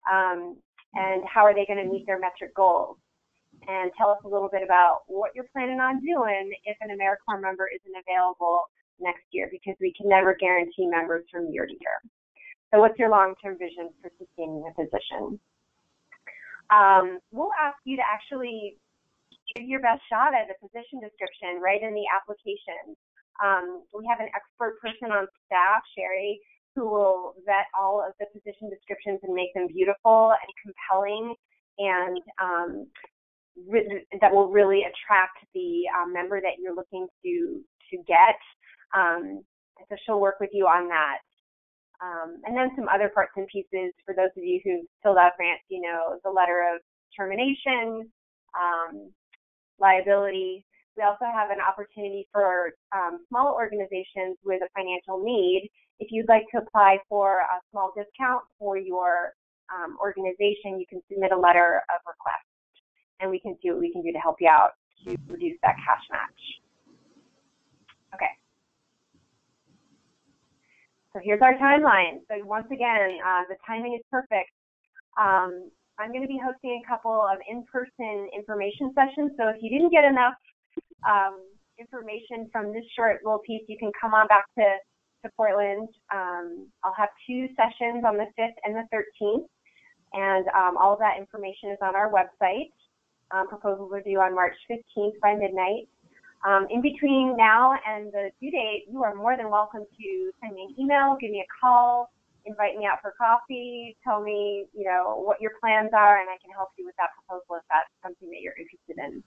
D: and how are they going to meet their metric goals. And tell us a little bit about what you're planning on doing if an AmeriCorps member isn't available next year, because we can never guarantee members from year to year. So what's your long-term vision for sustaining the position? We'll ask you to actually give your best shot at a position description right in the application. We have an expert person on staff, Sherry, who will vet all of the position descriptions and make them beautiful and compelling, and that will really attract the member that you're looking to get. So she'll work with you on that. And then some other parts and pieces for those of you who filled out grants, you know, the letter of termination, liability. We also have an opportunity for small organizations with a financial need. If you'd like to apply for a small discount for your organization, you can submit a letter of request, and we can see what we can do to help you out to reduce that cash match. Okay. So here's our timeline. So once again, the timing is perfect. I'm going to be hosting a couple of in-person information sessions. So if you didn't get enough information from this short little piece, you can come on back to Portland. I'll have 2 sessions on the 5th and the 13th, and all of that information is on our website. Proposals are due on March 15th by midnight. In between now and the due date, you are more than welcome to send me an email, give me a call, invite me out for coffee, tell me, you know, what your plans are, and I can help you with that proposal if that's something that you're interested in.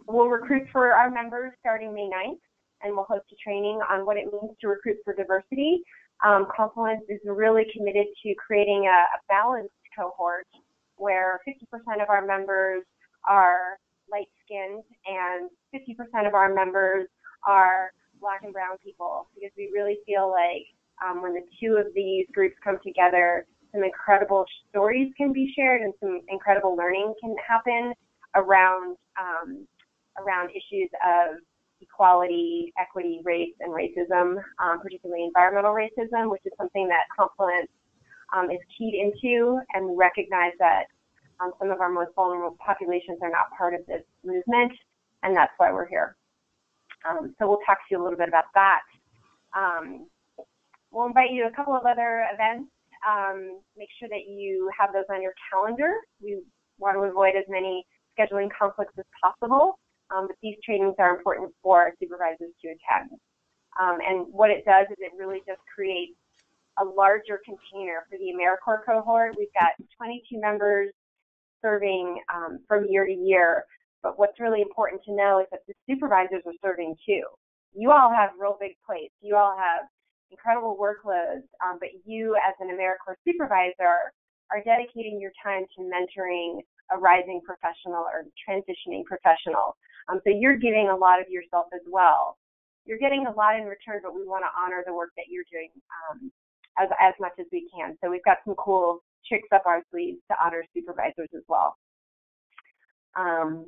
D: We'll recruit for our members starting May 9th, and we'll host a training on what it means to recruit for diversity. Confluence is really committed to creating a balanced cohort where 50% of our members are light-skinned and 50% of our members are Black and brown people, because we really feel like when the 2 of these groups come together, some incredible stories can be shared and some incredible learning can happen around issues of equality, equity, race, and racism, particularly environmental racism, which is something that Confluence is keyed into, and we recognize that some of our most vulnerable populations are not part of this movement, and that's why we're here. So we'll talk to you a little bit about that. We'll invite you to a couple of other events. Make sure that you have those on your calendar. We want to avoid as many scheduling conflicts as possible, but these trainings are important for our supervisors to attend. And what it does is it really just creates a larger container for the AmeriCorps cohort. We've got 22 members serving from year to year, but what's really important to know is that the supervisors are serving too. You all have real big plates. You all have incredible workloads, but you as an AmeriCorps supervisor are dedicating your time to mentoring a rising professional or transitioning professional. So you're giving a lot of yourself as well. You're getting a lot in return, but we want to honor the work that you're doing as much as we can. So we've got some cool tricks up our sleeves to honor supervisors as well. I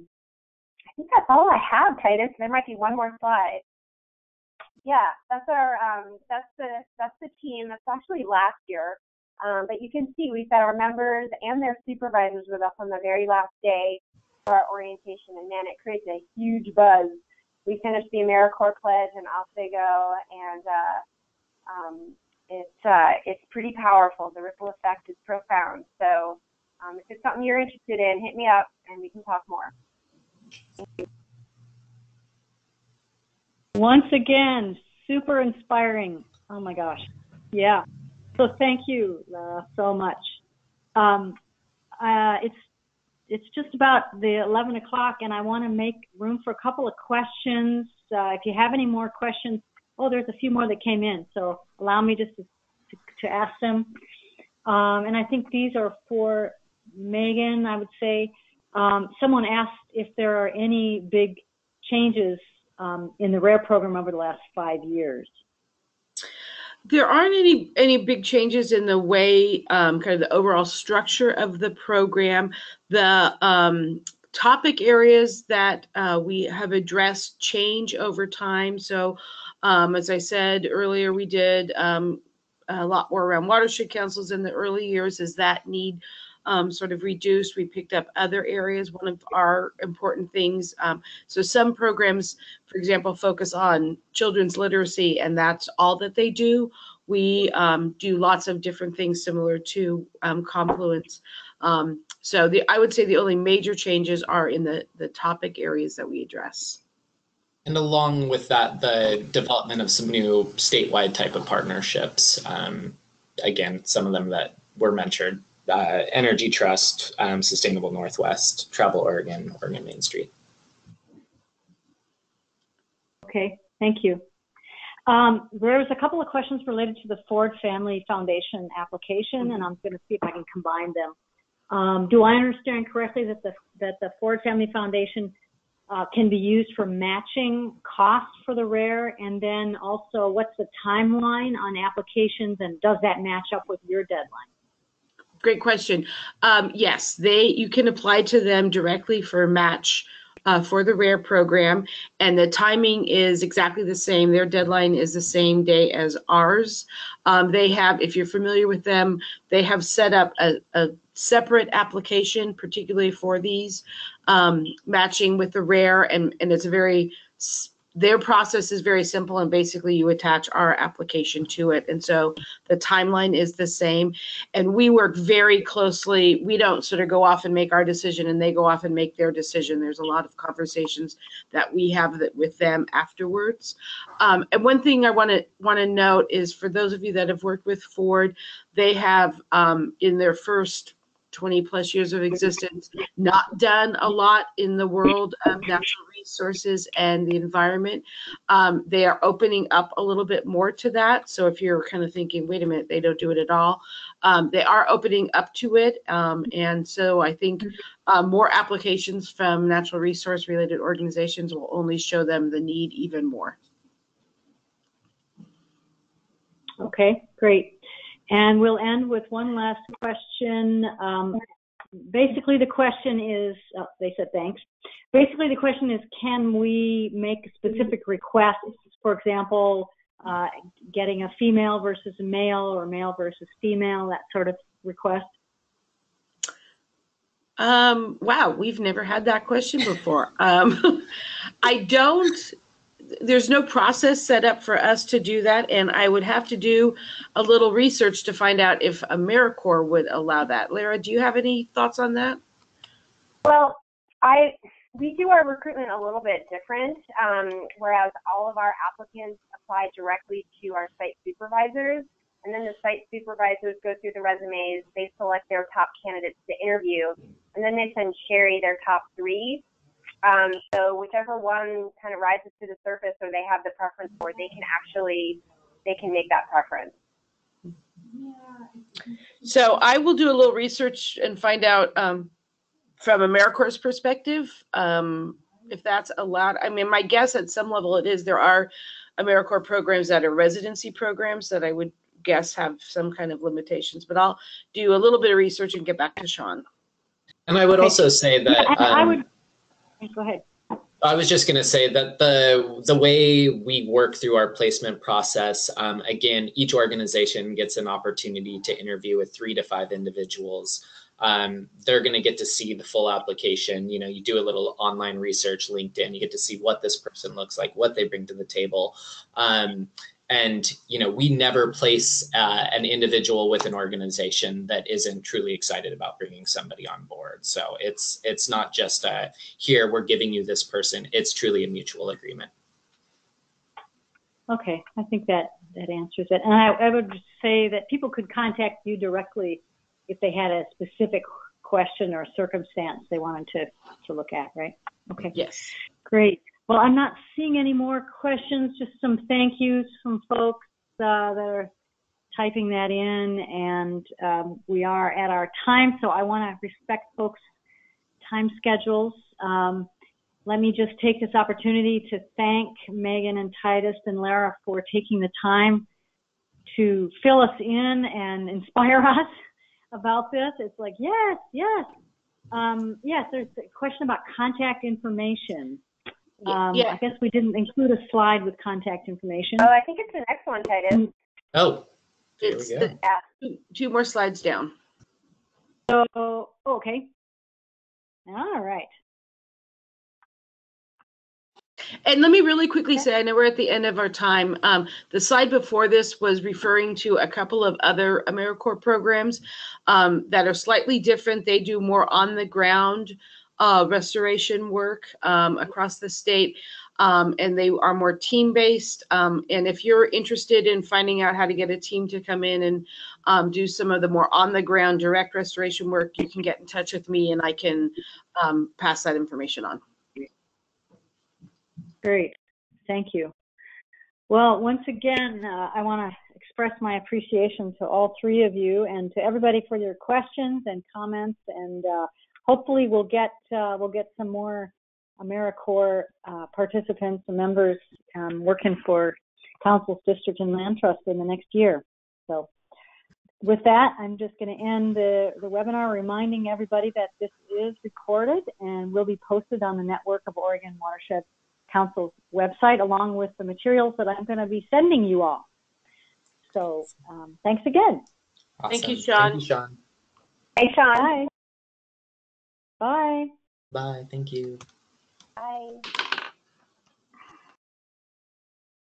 D: think that's all I have, Titus. There might be one more slide. Yeah, that's our that's the team. That's actually last year. But you can see we've got our members and their supervisors with us on the very last day of our orientation, and man, it creates a huge buzz. We finished the AmeriCorps pledge, and off they go, and it's pretty powerful. The ripple effect is profound. So if it's something you're interested in, hit me up, and we can talk more.
A: Once again, super inspiring. Oh my gosh. Yeah. So thank you so much. It's just about the 11 o'clock, and I want to make room for a couple of questions. If you have any more questions, there's a few more that came in, so allow me just to ask them. And I think these are for Megan, I would say. Someone asked if there are any big changes in the RARE program over the last 5 years.
B: There aren't any big changes in the way, kind of the overall structure of the program. The topic areas that we have addressed change over time. So as I said earlier, we did a lot more around watershed councils in the early years. As that need sort of reduced, we picked up other areas. One of our important things, so some programs, for example, focus on children's literacy, and that's all that they do. We do lots of different things similar to Confluence. So I would say the only major changes are in the topic areas that we address.
C: And along with that, the development of some new statewide type of partnerships. Again, some of them that were mentioned. Energy Trust, Sustainable Northwest, Travel Oregon, Oregon Main Street.
A: Okay, thank you. There was a couple of questions related to the Ford Family Foundation application, and I'm going to see if I can combine them. Do I understand correctly that the Ford Family Foundation can be used for matching costs for the RARE, and then also what's the timeline on applications, and does that match up with your deadline?
B: Great question. Yes, you can apply to them directly for match for the RARE program, and the timing is exactly the same. Their deadline is the same day as ours. They have, if you're familiar with them, they have set up a separate application, particularly for these matching with the RARE, and it's a very, their process is very simple, and basically you attach our application to it. And so the timeline is the same. And we work very closely. We don't sort of go off and make our decision and they go off and make their decision. There's a lot of conversations that we have with them afterwards. And one thing I want to note is, for those of you that have worked with Ford, they have in their first 20 plus years of existence, not done a lot in the world of natural resources and the environment. They are opening up a little bit more to that. So if you're kind of thinking, wait a minute, they don't do it at all, they are opening up to it. And so I think more applications from natural resource related organizations will only show them the need even more.
A: Okay, great. And we'll end with one last question. Basically, the question is, they said thanks. Basically, the question is, can we make specific requests, for example, getting a female versus a male or male versus female, that sort of request?
B: Wow, we've never had that question before. There's no process set up for us to do that, and I would have to do a little research to find out if AmeriCorps would allow that. Lara, do you have any thoughts on that?
D: Well, we do our recruitment a little bit different, whereas all of our applicants apply directly to our site supervisors, and then the site supervisors go through the resumes, they select their top candidates to interview, and then they send Sherry their top 3. So whichever one kind of rises to the surface or they have the preference for, they can make that preference.
B: So I will do a little research and find out from AmeriCorps' perspective if that's allowed. I mean, my guess at some level it is. There are AmeriCorps programs that are residency programs that I would guess have some kind of limitations, but I'll do a little bit of research and get back to Sean.
C: And I would also say that
A: go ahead.
C: I was just going to say that the way we work through our placement process, again, each organization gets an opportunity to interview with 3 to 5 individuals. They're going to get to see the full application. You know, you do a little online research, LinkedIn, you get to see what this person looks like, what they bring to the table. And, you know, we never place an individual with an organization that isn't truly excited about bringing somebody on board. So it's not just here, we're giving you this person. It's truly a mutual agreement.
A: Okay, I think that answers it. And I would say that people could contact you directly if they had a specific question or circumstance they wanted to look at, right? Okay.
B: Yes.
A: Great. Well, I'm not seeing any more questions, just some thank yous from folks that are typing that in, and we are at our time, so I want to respect folks' time schedules. Let me just take this opportunity to thank Megan and Titus and Lara for taking the time to fill us in and inspire us about this. It's like, yes, yes. Yes, there's a question about contact information.
B: Yeah.
A: I guess we didn't include a slide with contact information.
D: Oh, I think it's the next one, Titus.
C: Oh,
B: It's
C: here we go.
D: Yeah.
B: 2 more slides down.
A: So, okay. All right.
B: And let me really quickly say, I know we're at the end of our time. The slide before this was referring to a couple of other AmeriCorps programs that are slightly different. They do more on the ground restoration work across the state, and they are more team-based. And if you're interested in finding out how to get a team to come in and do some of the more on-the-ground direct restoration work, you can get in touch with me and I can pass that information on.
A: Great. Thank you. Well, once again, I want to express my appreciation to all 3 of you and to everybody for your questions and comments, and hopefully we'll get some more AmeriCorps participants and members working for Council's District and Land Trust in the next year. So with that, I'm just going to end the webinar reminding everybody that this is recorded and will be posted on the Network of Oregon Watershed Council's website, along with the materials that I'm going to be sending you all. So thanks again.
C: Awesome.
B: Thank you, Sean.
C: Thank you, Sean.
D: Hey, Sean.
A: Bye. Bye.
C: Bye. Thank you.
D: Bye.